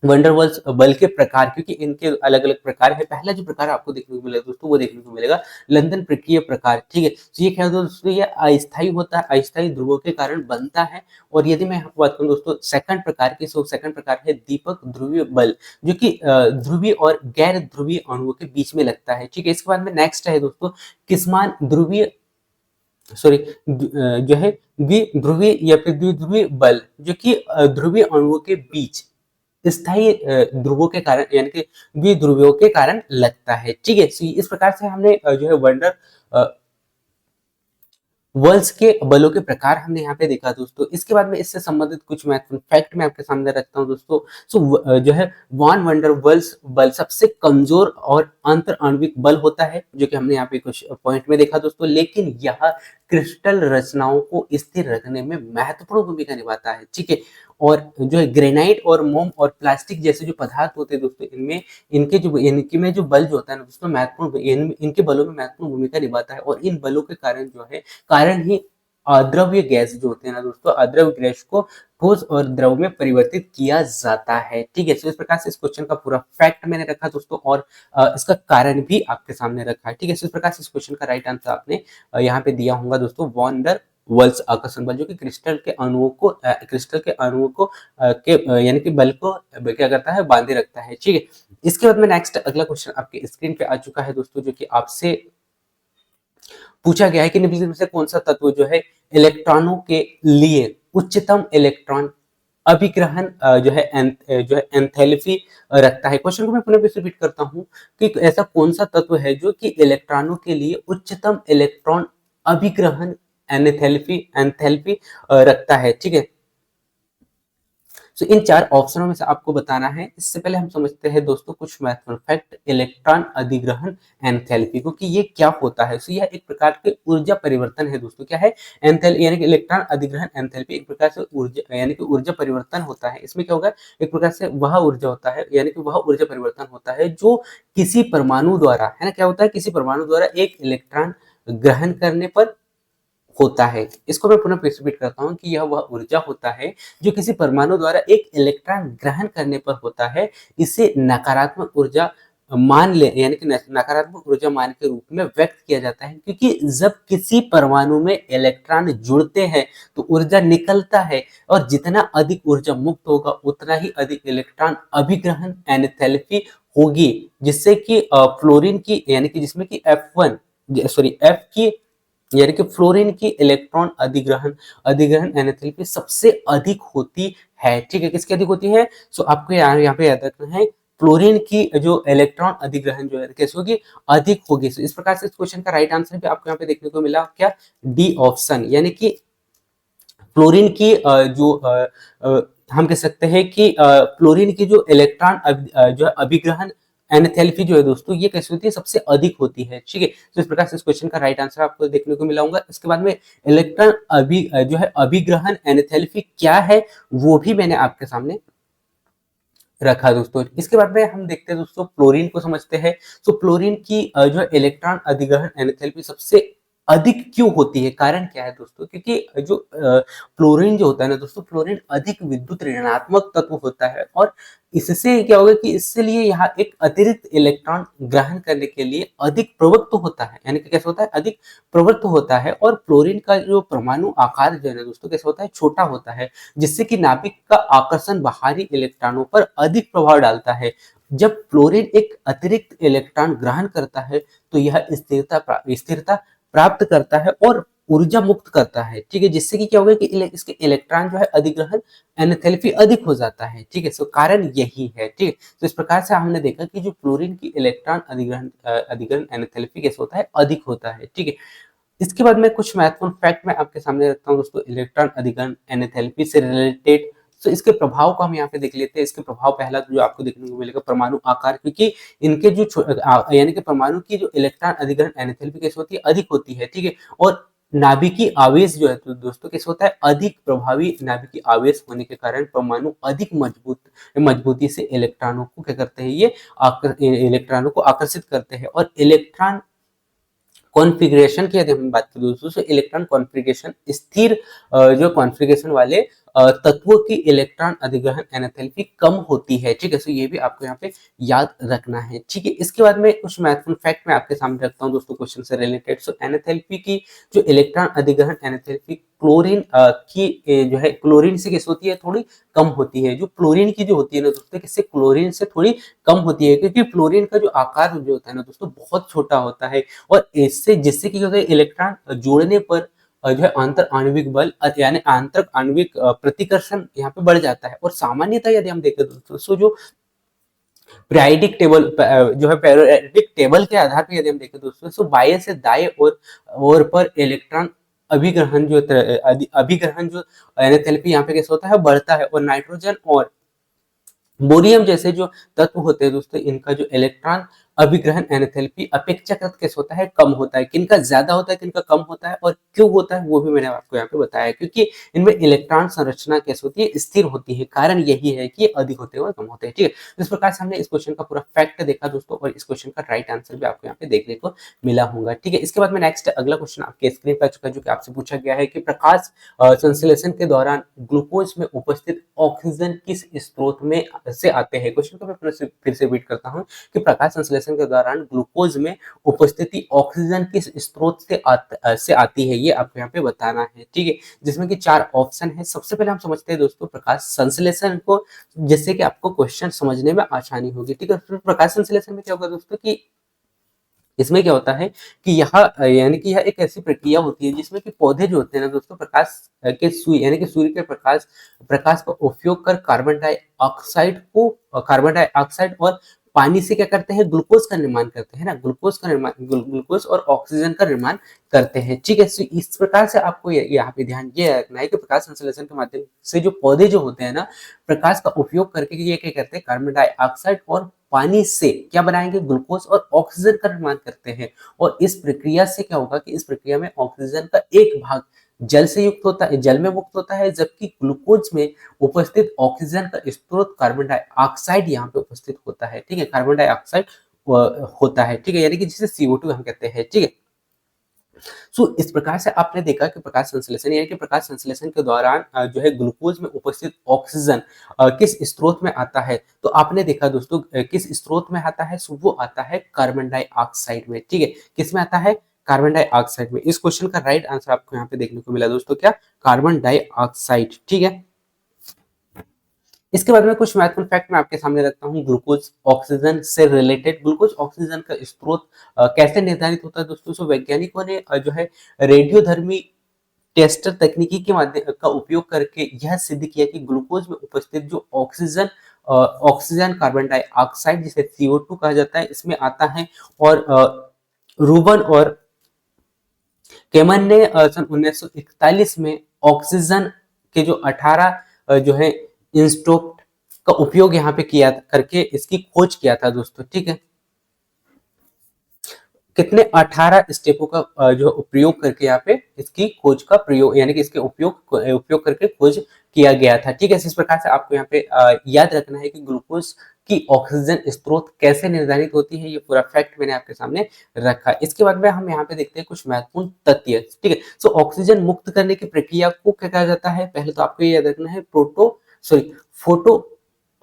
वंडरवॉल्स बल के प्रकार, क्योंकि इनके अलग अलग प्रकार है। पहला जो प्रकार आपको देखने को मिलेगा दोस्तों वो देखने को मिलेगा लंदन प्रक्रिय प्रकार, ठीक है। तो ये क्या होता है दोस्तों? ये अस्थायी होता है, अस्थायी ध्रुवों के कारण बनता है। और यदि मैं आपको बात करूं दोस्तों सेकंड प्रकार की, सो सेकंड प्रकार है दीपक ध्रुवीय बल जो कि ध्रुवीय और गैर ध्रुवीय अणुओं के बीच में लगता है, ठीक है। इसके बाद में नेक्स्ट है दोस्तों किस्मान ध्रुवीय जो है द्विध्रुवीय या फिर द्विध्रुवीय बल जो कि ध्रुवीय अणुओं के बीच स्थायी ध्रुवों के कारण यानी कि द्विध्रुवियों के कारण लगता है, ठीक है। इस प्रकार से हमने जो है वंडर वर्ल्स के बलों के प्रकार हमने यहाँ पे देखा दोस्तों। इसके बाद में इससे संबंधित कुछ महत्वपूर्ण फैक्ट मैं आपके सामने रखता हूँ दोस्तों। जो है वॉन वंडर वर्ल्स बल सबसे कमजोर और अंतर आणविक बल होता है जो कि हमने यहाँ पे कुछ पॉइंट में देखा दोस्तों, लेकिन यह क्रिस्टल रचनाओं को स्थिर रखने में महत्वपूर्ण भूमिका निभाता है, ठीक है। और जो है ग्रेनाइट और मोम और प्लास्टिक जैसे जो पदार्थ होते हैं दोस्तों इनमें इनके में जो बल जो होता है ना दोस्तों महत्वपूर्ण इनके बलों में महत्वपूर्ण भूमिका निभाता है। और इन बलों के कारण ही अद्रव्य गैस जो होते हैं ना दोस्तों, अद्रव्य गैस को ठोस और द्रव में परिवर्तित किया जाता है, ठीक है। इस प्रकार से इस क्वेश्चन का पूरा फैक्ट मैंने रखा दोस्तों और इसका कारण भी आपके सामने रखा है, ठीक है। इस प्रकार से इस क्वेश्चन का राइट आंसर आपने यहाँ पे दिया होगा दोस्तों वॉन्डर वर्ल्स आकर्षण बल जो कि क्रिस्टल के अणुओं को यानी कि बल को क्या करता है? बांधे रखता है, ठीक है। इसके बाद में नेक्स्ट अगला क्वेश्चन आपके स्क्रीन पे आ चुका है दोस्तों जो कि आपसे पूछा गया है कि निम्नलिखित में से कौन सा तत्व जो है इलेक्ट्रॉनों के लिए उच्चतम इलेक्ट्रॉन अभिग्रहण जो है एंथैल्पी रखता है। क्वेश्चन को मैं पुनः रिपीट करता हूं कि ऐसा कौन सा तत्व है जो कि इलेक्ट्रॉनों के लिए उच्चतम इलेक्ट्रॉन अभिग्रहण एंथैल्पी रखता है, ठीक है। तो इन चार ऑप्शनों में से आपको बताना है। इससे पहले हम समझते हैं दोस्तों कुछ महत्वपूर्ण फैक्ट इलेक्ट्रॉन अधिग्रहण एंथैल्पी को कि ये क्या होता है। तो यह एक प्रकार के ऊर्जा परिवर्तन है दोस्तों। क्या है? एंथैल्पी यानी कि इलेक्ट्रॉन अधिग्रहण एंथैल्पी एक प्रकार से ऊर्जा यानी कि ऊर्जा परिवर्तन होता है। इसमें क्या होगा? एक प्रकार से वह ऊर्जा होता है यानी कि वह ऊर्जा परिवर्तन होता है जो किसी परमाणु द्वारा, है ना, क्या होता है? किसी परमाणु द्वारा एक इलेक्ट्रॉन ग्रहण करने पर होता है। इसको मैं पुनः रिपीट करता हूं कि यह वह ऊर्जा होता है जो किसी परमाणु द्वारा एक इलेक्ट्रॉन ग्रहण करने पर होता है। इसे नकारात्मक ऊर्जा मान ले यानी कि नकारात्मक ऊर्जा मान के रूप में व्यक्त किया जाता है, क्योंकि जब किसी परमाणु में इलेक्ट्रॉन जुड़ते हैं तो ऊर्जा निकलता है और जितना अधिक ऊर्जा मुक्त होगा उतना ही अधिक इलेक्ट्रॉन अभिग्रहण एंथैल्पी होगी, जिससे कि फ्लोरीन की यानी कि जिसमें कि एफ की यानी कि फ्लोरीन की इलेक्ट्रॉन अधिग्रहण एंथैल्पी सबसे अधिक होती है, ठीक है। किसकी अधिक होती है? सो आपको यहाँ पे याद रखना है फ्लोरीन की जो इलेक्ट्रॉन अधिग्रहण जो है कैसे होगी? अधिक होगी। इस प्रकार से इस क्वेश्चन का राइट आंसर भी आपको यहाँ पे देखने को मिला क्या? डी ऑप्शन, यानी कि फ्लोरीन की हम कह सकते हैं कि फ्लोरीन की जो इलेक्ट्रॉन जो अभिग्रहण एंथैल्पी जो है दोस्तों ये कैसी होती है? सबसे अधिक होती है, ठीक है। तो इस प्रकार से इस क्वेश्चन का राइट आंसर आपको देखने को मिला होगा। इसके बाद में इलेक्ट्रॉन जो है अभिग्रहण एंथैल्पी क्या है वो भी मैंने आपके सामने रखा दोस्तों। इसके बाद में हम देखते हैं दोस्तों फ्लोरीन को समझते हैं। तो फ्लोरीन की जो इलेक्ट्रॉन अधिग्रहण एंथैल्पी सबसे अधिक क्यों होती है? कारण क्या है दोस्तों? क्योंकि जो फ्लोरीन जो होता है ना दोस्तों, फ्लोरीन अधिक विद्युत ऋणात्मक तत्व होता है और इससे क्या होगा कि इसलिए यहाँ एक अतिरिक्त इलेक्ट्रॉन ग्रहण करने के लिए अधिक प्रवृत्त होता है, यानी कि कैसे होता है, अधिक प्रवृत्त होता है। और फ्लोरीन का जो परमाणु आकार जो है ना दोस्तों, कैसे होता है, छोटा होता है, जिससे कि नाभिक का आकर्षण बाहरी इलेक्ट्रॉनों पर अधिक प्रभाव डालता है। जब फ्लोरीन एक अतिरिक्त इलेक्ट्रॉन ग्रहण करता है तो यह स्थिरता प्राप्त करता है और ऊर्जा मुक्त करता है, ठीक है, जिससे कि क्या होगा कि इसके इलेक्ट्रॉन जो है अधिग्रहण एनाथैल्पी अधिक हो जाता है, ठीक है। सो कारण यही है, ठीक है। तो इस प्रकार से हमने देखा कि जो फ्लोरीन की इलेक्ट्रॉन अधिग्रहण एनाथैल्पी कैसे होता है, अधिक होता है, ठीक है। इसके बाद में कुछ महत्वपूर्ण फैक्ट मैं आपके सामने रखता हूँ दोस्तों, इलेक्ट्रॉन अधिग्रहण एनाथैल्पी से रिलेटेड। तो इसके प्रभाव को हम यहाँ पे देख लेते हैं। इसके प्रभाव पहला जो आपको देखने को मिलेगा, परमाणु आकार, क्योंकि इनके जो यानी कि परमाणु की जो इलेक्ट्रॉन अधिग्रहण एनाथैल्पी कैसे होती है, अधिक होती है, ठीक है। और नाभिकीय आवेश जो है तो दोस्तों कैसे होता है, अधिक प्रभावी नाभिकीय आवेश होने के कारण परमाणु अधिक मजबूती से इलेक्ट्रॉनों को क्या करते हैं, ये इलेक्ट्रॉनों को आकर्षित करते हैं। और इलेक्ट्रॉन कॉन्फ़िगरेशन की यदि हम बात करें दोस्तों, तो इलेक्ट्रॉन कॉन्फ़िगरेशन स्थिर जो कॉन्फ़िगरेशन वाले तत्वों की इलेक्ट्रॉन अधिग्रहण एनाथैल्पी कम होती है, ठीक है। सो ये भी आपको यहाँ पे याद रखना है, ठीक है। इसके बाद में कुछ महत्वपूर्ण फैक्ट मैं आपके सामने रखता हूँ दोस्तों क्वेश्चन से रिलेटेड। सो एनाथैल्पी की जो इलेक्ट्रॉन अधिग्रहण एनाथैल्पी क्लोरीन की जो है क्लोरीन से कैसे होती है, थोड़ी कम होती है। जो फ्लोरीन की जो होती है ना दोस्तों, किससे, क्लोरीन से थोड़ी कम होती है, क्योंकि फ्लोरीन का जो आकार जो होता है ना दोस्तों, बहुत छोटा होता है। और इससे जिससे कि इलेक्ट्रॉन जोड़ने पर जो है आंतर आणविक बल यानी आंतरिक आणविक प्रतिकर्षण यहाँ पे बढ़ जाता है। और सामान्यतः यदि हम देखें दोस्तों, जो पीरियोडिक टेबल जो है पीरियोडिक टेबल के आधार पर यदि हम देखें दोस्तों, तो बाएं से दाएं और पर इलेक्ट्रॉन अभिग्रहण जो एनाथैल्पी यहाँ पे कैसे होता है, बढ़ता है। और नाइट्रोजन और बोरियम जैसे जो तत्व होते हैं दोस्तों, इनका जो इलेक्ट्रॉन अभिग्रहण एनाथैल्पी अपेक्षाकृत कैसे होता है, कम होता है। किनका ज्यादा होता है, किनका कम होता है, और क्यों होता है वो भी मैंने आपको यहाँ पे बताया। क्योंकि इनमें इलेक्ट्रॉन संरचना कैसे होती है, स्थिर होती है। कारण यही है कि अधिक होते हैं और कम होते हैं, ठीक है। इस प्रकार से हमने इस क्वेश्चन का पूरा फैक्ट देखा दोस्तों, और इस क्वेश्चन का राइट आंसर भी आपको यहाँ पे देखने को मिला होगा, ठीक है। इसके बाद में नेक्स्ट अगला क्वेश्चन आपके स्क्रीन पर चुका है, जो कि आपसे पूछा गया है कि प्रकाश संश्लेषण के दौरान ग्लूकोज में उपस्थित ऑक्सीजन किस स्रोत में से आते हैं। क्वेश्चन को मैं फिर से रिपीट करता हूँ कि प्रकाश संश्लेषण के दौरान ग्लूकोज में उपस्थिति ऑक्सीजन किस स्रोत से आती है, ये आपको यहाँ पे बताना है, ठीक है। जिसमें कि 4 ऑप्शन है। सबसे पहले हम समझते हैं दोस्तों प्रकाश संश्लेषण को, जिससे कि आपको क्वेश्चन समझने में आसानी होगी, ठीक है। प्रकाश संश्लेषण में क्या होगा दोस्तों कि इसमें क्या होता है कि यह यानी कि यह एक ऐसी प्रक्रिया होती है जिसमें कि पौधे जो होते हैं ना दोस्तों, प्रकाश के सूर्य यानी कि सूर्य के प्रकाश का उपयोग कर कार्बन डाइऑक्साइड और पानी से क्या करते हैं, ग्लूकोज का निर्माण करते हैं ना, ग्लूकोज और ऑक्सीजन का निर्माण करते हैं, ठीक है। इस प्रकार से आपको यहाँ पे ध्यान ये रखना है कि प्रकाश संश्लेषण के माध्यम से जो पौधे जो होते हैं ना, प्रकाश का उपयोग करके ये क्या करते हैं, कार्बन डाइऑक्साइड और पानी से क्या बनाएंगे, ग्लूकोज और ऑक्सीजन का निर्माण करते हैं। और इस प्रक्रिया से क्या होगा कि इस प्रक्रिया में ऑक्सीजन का एक भाग जल से युक्त होता है, जल में मुक्त होता है, जबकि ग्लूकोज में उपस्थित ऑक्सीजन का स्रोत कार्बन डाइऑक्साइड यहाँ पे उपस्थित होता है, ठीक है। कार्बन डाइऑक्साइड होता है, ठीक है, यानी कि जिसे CO2 हम कहते हैं, ठीक है। सो इस प्रकार से आपने देखा कि प्रकाश संश्लेषण यानी कि प्रकाश संश्लेषण के दौरान जो है ग्लूकोज में उपस्थित ऑक्सीजन किस स्रोत में आता है। तो आपने देखा दोस्तों किस स्रोत में आता है, सो वो आता है कार्बन डाइऑक्साइड में, ठीक है। किस में आता है, कार्बन डाइऑक्साइड में। इस क्वेश्चन का राइट आंसर आपको यहाँ पे देखने को मिला दोस्तों, क्या, कार्बन डाइऑक्साइड, ठीक है। इसके बाद में कुछ महत्वपूर्ण फैक्ट मैं आपके सामने रखता हूँ ग्लूकोज ऑक्सीजन से रिलेटेड। ग्लूकोज ऑक्सीजन का स्रोत कैसे निर्धारित होता है दोस्तों, सो वैज्ञानिकों ने जो है रेडियोधर्मी टेस्टर तकनीकी के माध्यम का उपयोग करके यह सिद्ध किया कि ग्लूकोज में उपस्थित जो ऑक्सीजन कार्बन डाइऑक्साइड जिसे CO2 कहा जाता है, इसमें आता है। और रूबन और केमन ने सन 1941 में ऑक्सीजन के जो 18 जो है इंस्टोप का उपयोग यहाँ पे किया करके इसकी खोज किया था दोस्तों, ठीक है। कितने, 18 स्टेपों का जो प्रयोग करके यहाँ पे इसकी खोज का प्रयोग यानी कि इसके उपयोग करके खोज किया गया था। ठीक है, इस प्रकार से आपको यहाँ पे याद रखना है कि ग्लूकोज की ऑक्सीजन स्रोत कैसे निर्धारित होती है, ये पूरा फैक्ट मैंने आपके सामने रखा। इसके बाद में हम यहाँ पे देखते हैं कुछ महत्वपूर्ण तथ्य। ठीक है, सो ऑक्सीजन मुक्त करने की प्रक्रिया को क्या कहा जाता है, पहले तो आपको ये याद रखना है फोटो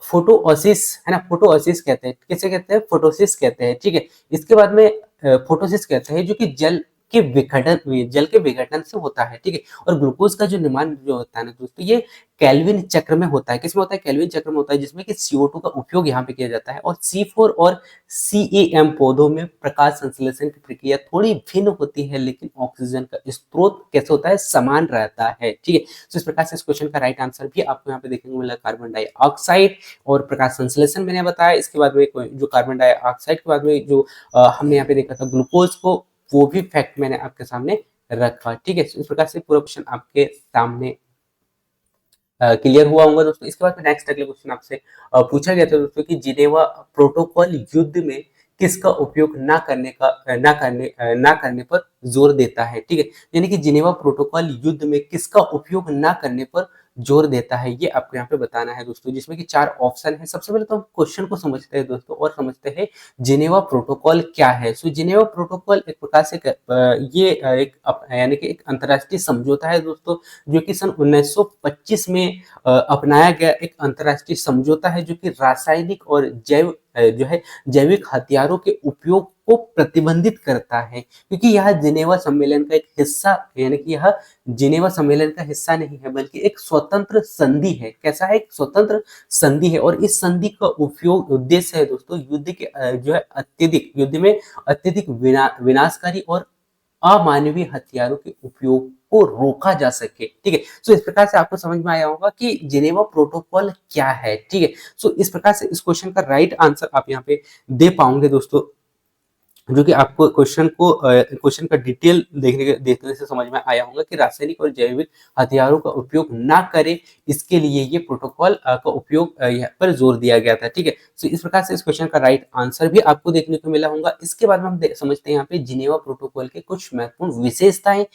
फोटोसिस है ना, फोटोसिस कहते हैं, किसे कहते हैं, फोटोसिस कहते हैं। ठीक है, इसके बाद में फोटोसिस कहते हैं जो कि जल के विघटन से होता है। ठीक है, और ग्लूकोज का जो निर्माण जो होता है ना दोस्तों, ये केल्विन चक्र में होता है। किसमें होता है, केल्विन चक्र में होता है, जिसमें कि CO2 का उपयोग यहाँ पे किया जाता है। और C4 और CAM पौधों में प्रकाश संश्लेषण की प्रक्रिया थोड़ी भिन्न होती है, लेकिन ऑक्सीजन का स्रोत कैसे होता है, समान रहता है। ठीक है, तो इस प्रकार से इस क्वेश्चन का राइट आंसर भी आपको यहाँ पे देखने को मिला, कार्बन डाइऑक्साइड और प्रकाश संश्लेषण मैंने बताया। इसके बाद में जो कार्बन डाइऑक्साइड के बाद में जो हमने यहाँ पे देखा था ग्लूकोज को, वो भी फैक्ट मैंने आपके सामने रखा। ठीक है, इस प्रकार से पूरा क्वेश्चन आपके सामने क्लियर हुआ होगा दोस्तों। इसके बाद में नेक्स्ट अगले क्वेश्चन आपसे पूछा गया था दोस्तों कि जिनेवा प्रोटोकॉल युद्ध में किसका उपयोग ना करने पर जोर देता है। ठीक है, यानी कि जिनेवा प्रोटोकॉल युद्ध में किसका उपयोग ना करने पर जोर देता है, ये आपको यहाँ पे बताना है दोस्तों, जिसमें कि 4 ऑप्शन है। सबसे पहले तो हम क्वेश्चन को समझते हैं दोस्तों और समझते हैं जिनेवा प्रोटोकॉल क्या है। सो जिनेवा प्रोटोकॉल एक प्रकार से ये यानी कि एक अंतर्राष्ट्रीय समझौता है दोस्तों, जो कि सन 1925 में अपनाया गया एक अंतर्राष्ट्रीय समझौता है, जो कि रासायनिक और जैविक हथियारों के उपयोग को प्रतिबंधित करता है। क्योंकि यह जिनेवा सम्मेलन का एक हिस्सा, यानी कि यह जिनेवा सम्मेलन का हिस्सा नहीं है, बल्कि एक स्वतंत्र संधि है। कैसा है, एक स्वतंत्र संधि है। और इस संधि का उपयोग उद्देश्य है दोस्तों युद्ध के युद्ध में अत्यधिक विनाशकारी और अमानवीय हथियारों के उपयोग को रोका जा सके। ठीक है, सो इस प्रकार से आपको समझ में आया होगा कि जिनेवा प्रोटोकॉल क्या है। ठीक है, सो इस प्रकार से इस क्वेश्चन का राइट आंसर आप यहाँ पे दे पाओगे दोस्तों, जो कि आपको क्वेश्चन का डिटेल देखने से समझ में आया होगा कि रासायनिक और जैविक हथियारों का उपयोग ना करें, इसके लिए ये प्रोटोकॉल का उपयोग यहाँ पर जोर दिया गया था। ठीक है, तो इस प्रकार से इस क्वेश्चन का राइट आंसर भी आपको देखने को मिला होगा। इसके बाद में हम समझते हैं यहाँ पे जिनेवा प्रोटोकॉल के कुछ महत्वपूर्ण विशेषताएं,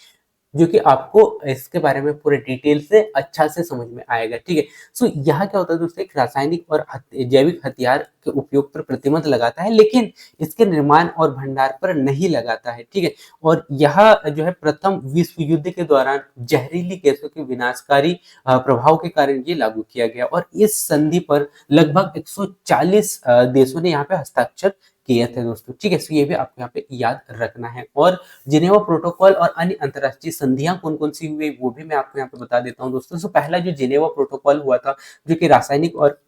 जो कि आपको इसके बारे में पूरे डिटेल से अच्छा से समझ में आएगा। ठीक है, सो यहाँ क्या होता है दोस्तों, एक रासायनिक और जैविक हथियार के उपयोग पर प्रतिबंध लगाता है, लेकिन इसके निर्माण और भंडार पर नहीं लगाता है। ठीक है, और यह जो है प्रथम विश्व युद्ध के दौरान जहरीली गैसों के विनाशकारी प्रभाव के कारण ये लागू किया गया, और इस संधि पर लगभग 140 देशों ने यहाँ पे हस्ताक्षर किए थे दोस्तों। ठीक है, सो ये भी आपको यहाँ पे याद रखना है। और जिनेवा प्रोटोकॉल और अन्य अंतरराष्ट्रीय संधियां कौन कौन सी हुई, वो भी मैं आपको यहाँ पे बता देता हूँ दोस्तों। सो पहला जो जिनेवा प्रोटोकॉल हुआ था, जो कि रासायनिक और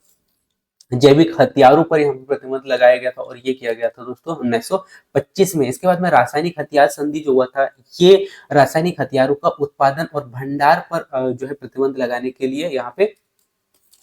जैविक हथियारों पर यहाँ पे प्रतिबंध लगाया गया था, और ये किया गया था दोस्तों 1925 में। इसके बाद में रासायनिक हथियार संधि जो हुआ था, ये रासायनिक हथियारों का उत्पादन और भंडार पर जो है प्रतिबंध लगाने के लिए यहाँ पे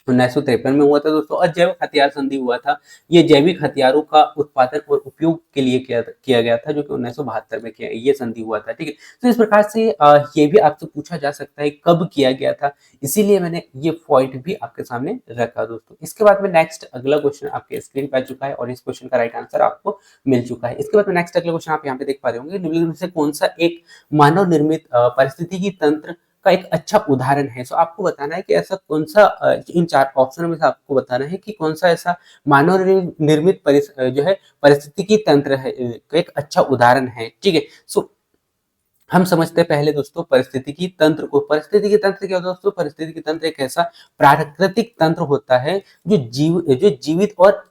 1953 में हुआ था दोस्तों। और जैविक हथियार संधि हुआ था, ये जैविक हथियारों का उत्पादन और उपयोग के लिए किया गया था, जो कि 1972 में ये संधि हुआ था। ठीक है, तो इस प्रकार से ये भी आपसे पूछा जा सकता है कब किया गया था, इसीलिए मैंने ये पॉइंट भी आपके सामने रखा दोस्तों। इसके बाद में नेक्स्ट अगला क्वेश्चन आपके स्क्रीन पर आ चुका है, और इस क्वेश्चन का राइट आंसर आपको मिल चुका है। इसके बाद में नेक्स्ट अगला क्वेश्चन आप यहाँ पे देख पा रहे होंगे, निम्नलिखित में से कौन सा एक मानव निर्मित पारिस्थितिकी तंत्र का एक अच्छा उदाहरण है। सो आपको बताना है कि ऐसा कौन सा इन 4 ऑप्शन में से आपको बताना है कि कौन सा ऐसा मानव निर्मित जो है पारिस्थितिकी तंत्र है का एक अच्छा उदाहरण है। ठीक है, सो हम समझते हैं पहले दोस्तों परिस्थितिकी तंत्र को। परिस्थितिकी तंत्र क्या होता है दोस्तों, परिस्थितिकी तंत्र एक ऐसा प्राकृतिक तंत्र होता है जो जीवित और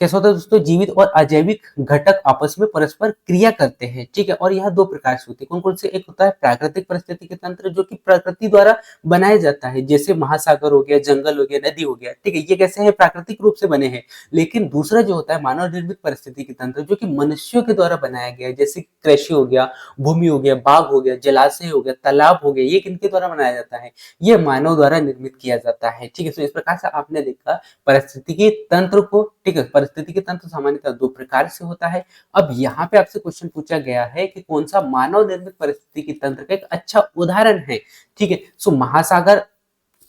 कैसा होता है दोस्तों, जीवित और अजैविक घटक आपस में परस्पर क्रिया करते हैं। ठीक है, और यह 2 प्रकार से होते हैं। कौन कौन से, एक होता है प्राकृतिक परिस्थितिकी तंत्र, जो कि प्रकृति द्वारा बनाया जाता है, जैसे महासागर हो गया, जंगल हो गया, नदी हो गया। ठीक है, ये कैसे है, प्राकृतिक रूप से बने हैं। लेकिन दूसरा जो होता है मानव निर्मित परिस्थितिकी तंत्र, जो कि मनुष्यों के द्वारा बनाया गया है, जैसे कृषि हो गया, भूमि हो गया, बाग हो गया, जलाशय हो गया, तालाब हो गया, ये किनके द्वारा बनाया जाता है, ये मानव द्वारा निर्मित किया जाता है। ठीक है, तो इस प्रकार से आपने देखा परिस्थितिकी तंत्र को। ठीक है, परिस्थितिकी तंत्र सामान्यतः 2 प्रकार से होता है। अब यहाँ पे आपसे क्वेश्चन पूछा गया है कि कौन सा मानव निर्मित परिस्थितिकी तंत्र का एक अच्छा उदाहरण है। ठीक है, सो महासागर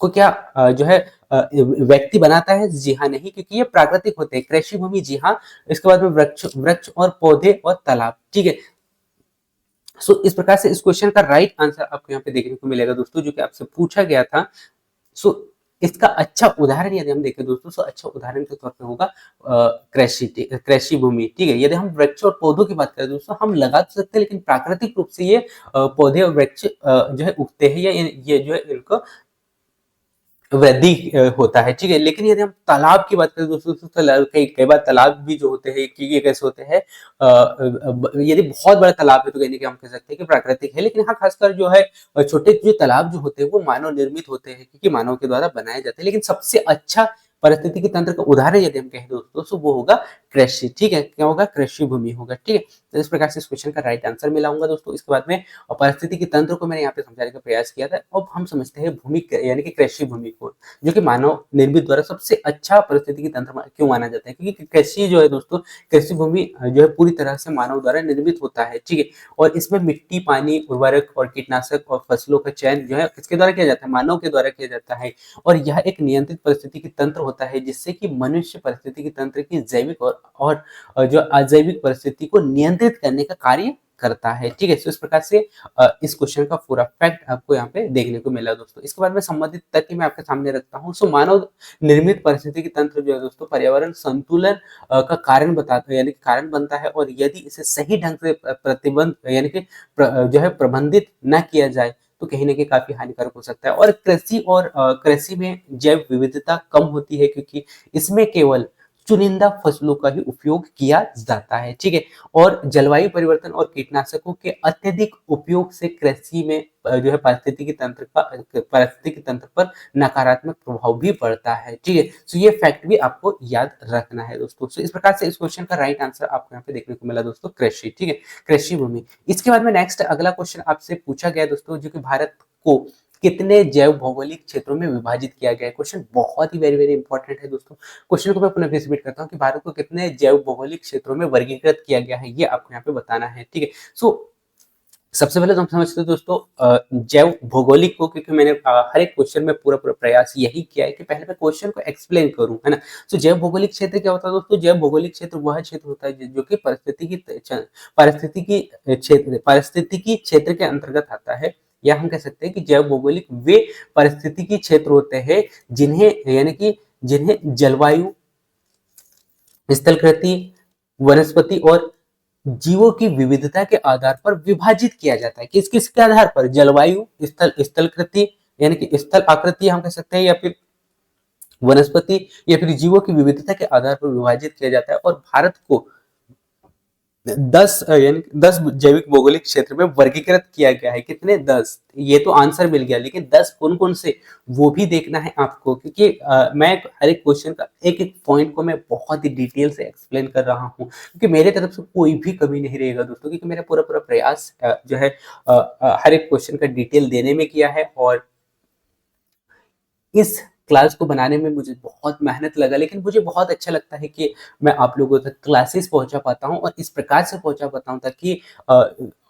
को क्या जो है व्यक्ति बनाता है, जी हाँ नहीं, क्योंकि ये प्राकृतिक होते हैं। कृषि भूमि, जी हाँ। इसके बाद में वृक्ष और पौधे और तालाब। ठीक है, सो इस प्रकार से इस क्वेश्चन का राइट आंसर आपको यहाँ पे देखने को मिलेगा दोस्तों, जो कि आपसे पूछा गया था। सो इसका अच्छा उदाहरण यदि हम देखें दोस्तों, तो अच्छा उदाहरण के तौर पे होगा कृषि भूमि, ठीक है। यदि हम वृक्ष और पौधों की बात करें दोस्तों, हम लगा तो सकते हैं, लेकिन प्राकृतिक रूप से ये पौधे और वृक्ष जो है उगते हैं, या ये जो है इनको वृद्धि होता है, ठीक है। लेकिन यदि हम तालाब की बात करें दोस्तों, तो तालाब कई बार तालाब भी जो होते हैं कि ये कैसे होते हैं, यदि बहुत बड़ा तालाब है तो कहने के हम कह सकते हैं कि प्राकृतिक है। लेकिन हाँ, खासकर जो है छोटे जो तालाब जो होते हैं वो मानव निर्मित होते हैं, क्योंकि मानव के द्वारा बनाए जाते हैं। लेकिन सबसे अच्छा पारिस्थितिकी तंत्र का उदाहरण यदि हम कहें दोस्तों, तो वो होगा कृषि, ठीक है। क्या होगा? कृषि भूमि होगा, ठीक है। तो इस प्रकार से इस क्वेश्चन का राइट आंसर मिलाऊंगा दोस्तों। इसके बाद में और पारिस्थितिकी तंत्र को मैंने यहाँ पे समझाने का प्रयास किया था। अब हम समझते हैं भूमि यानी कि कृषि भूमि को, जो कि मानव निर्मित द्वारा सबसे अच्छा पारिस्थितिकी तंत्र क्यों माना जाता है, क्योंकि कृषि जो है दोस्तों, कृषि भूमि जो है पूरी तरह से मानव द्वारा निर्मित होता है, ठीक है। और इसमें मिट्टी, पानी, उर्वरक और कीटनाशक और फसलों का चयन जो है किसके द्वारा किया जाता है? मानव के द्वारा किया जाता है। और यह एक नियंत्रित परिस्थितिकी तंत्र होता है, जिससे कि मनुष्य परिस्थितिकी तंत्र की जैविक और जो अजैविक परिस्थिति को नियंत्रित करने का कार्य करता है, ठीक है। तो इस प्रकार से इस क्वेश्चन का पूरा फैक्ट आपको यहाँ पे देखने को मिला दोस्तों। इसके बाद में संबंधित तथ्य मैं आपके सामने रखता हूँ। सो मानव निर्मित परिस्थितिकी तंत्र जो है दोस्तों, पर्यावरण संतुलन का कारण बताता है, यानी कि कारण बनता है। और यदि इसे सही ढंग से प्रतिबंध यानी कि जो है प्रबंधित न किया जाए, तो कहीं ना कहीं काफी हानिकारक हो सकता है। और कृषि में जैव विविधता कम होती है, क्योंकि इसमें केवल चुनिंदा फसलों का ही उपयोग किया जाता है, ठीक है। और जलवायु परिवर्तन और कीटनाशकों के अत्यधिक उपयोग से कृषि में जो है पारिस्थितिकी तंत्र पर नकारात्मक प्रभाव भी पड़ता है, ठीक है। तो ये फैक्ट भी आपको याद रखना है दोस्तों। तो इस प्रकार से इस क्वेश्चन का राइट आंसर आपको यहाँ पे देखने को मिला दोस्तों, कृषि, ठीक है, कृषि भूमि। इसके बाद में नेक्स्ट अगला क्वेश्चन आपसे पूछा गया दोस्तों, जो कि भारत को कितने जैव भौगोलिक क्षेत्रों में विभाजित किया गया है। क्वेश्चन बहुत ही वेरी वेरी इंपॉर्टेंट है दोस्तों। क्वेश्चन को मैं पुनः रिपीट करता हूँ कि भारत को कितने जैव भौगोलिक क्षेत्रों में वर्गीकृत किया गया है, ये आपको यहाँ पे बताना है, ठीक है। सो सबसे पहले तो हम समझते हैं दोस्तों जैव भौगोलिक को, क्योंकि मैंने हर एक क्वेश्चन में पूरा पूरा प्रयास यही किया है कि पहले मैं क्वेश्चन को एक्सप्लेन करूं, है ना। तो जैव भौगोलिक क्षेत्र क्या होता है दोस्तों? जैव भौगोलिक क्षेत्र वह क्षेत्र होता है जो कि पारिस्थितिकी क्षेत्र के अंतर्गत आता है। या हम कह सकते हैं कि जैव भौगोलिक वे पारिस्थितिकी क्षेत्र होते हैं जिन्हें जलवायु, स्थलाकृति, वनस्पति और जीवों की विविधता के आधार पर विभाजित किया जाता है। किस किस के आधार पर? जलवायु, स्थलाकृति यानी कि स्थल आकृति हम कह सकते हैं, या फिर वनस्पति, या फिर जीवों की विविधता के आधार पर विभाजित किया जाता है। और भारत को 10 जैविक भौगोलिक क्षेत्र में वर्गीकृत किया गया है। कितने? 10। ये तो आंसर मिल गया, लेकिन 10 कौन कौन से, वो भी देखना है आपको, क्योंकि मैं हर एक क्वेश्चन का एक एक पॉइंट को मैं बहुत ही डिटेल से एक्सप्लेन कर रहा हूँ, क्योंकि मेरे तरफ से कोई भी कमी नहीं रहेगा दोस्तों, क्योंकि मेरा पूरा पूरा प्रयास जो है हर एक क्वेश्चन का डिटेल देने में किया है। और इस क्लास को बनाने में मुझे बहुत मेहनत लगा, लेकिन मुझे बहुत अच्छा लगता है कि मैं आप लोगों तक क्लासेस पहुंचा पाता हूं, और इस प्रकार से पहुंचा पाता हूं ताकि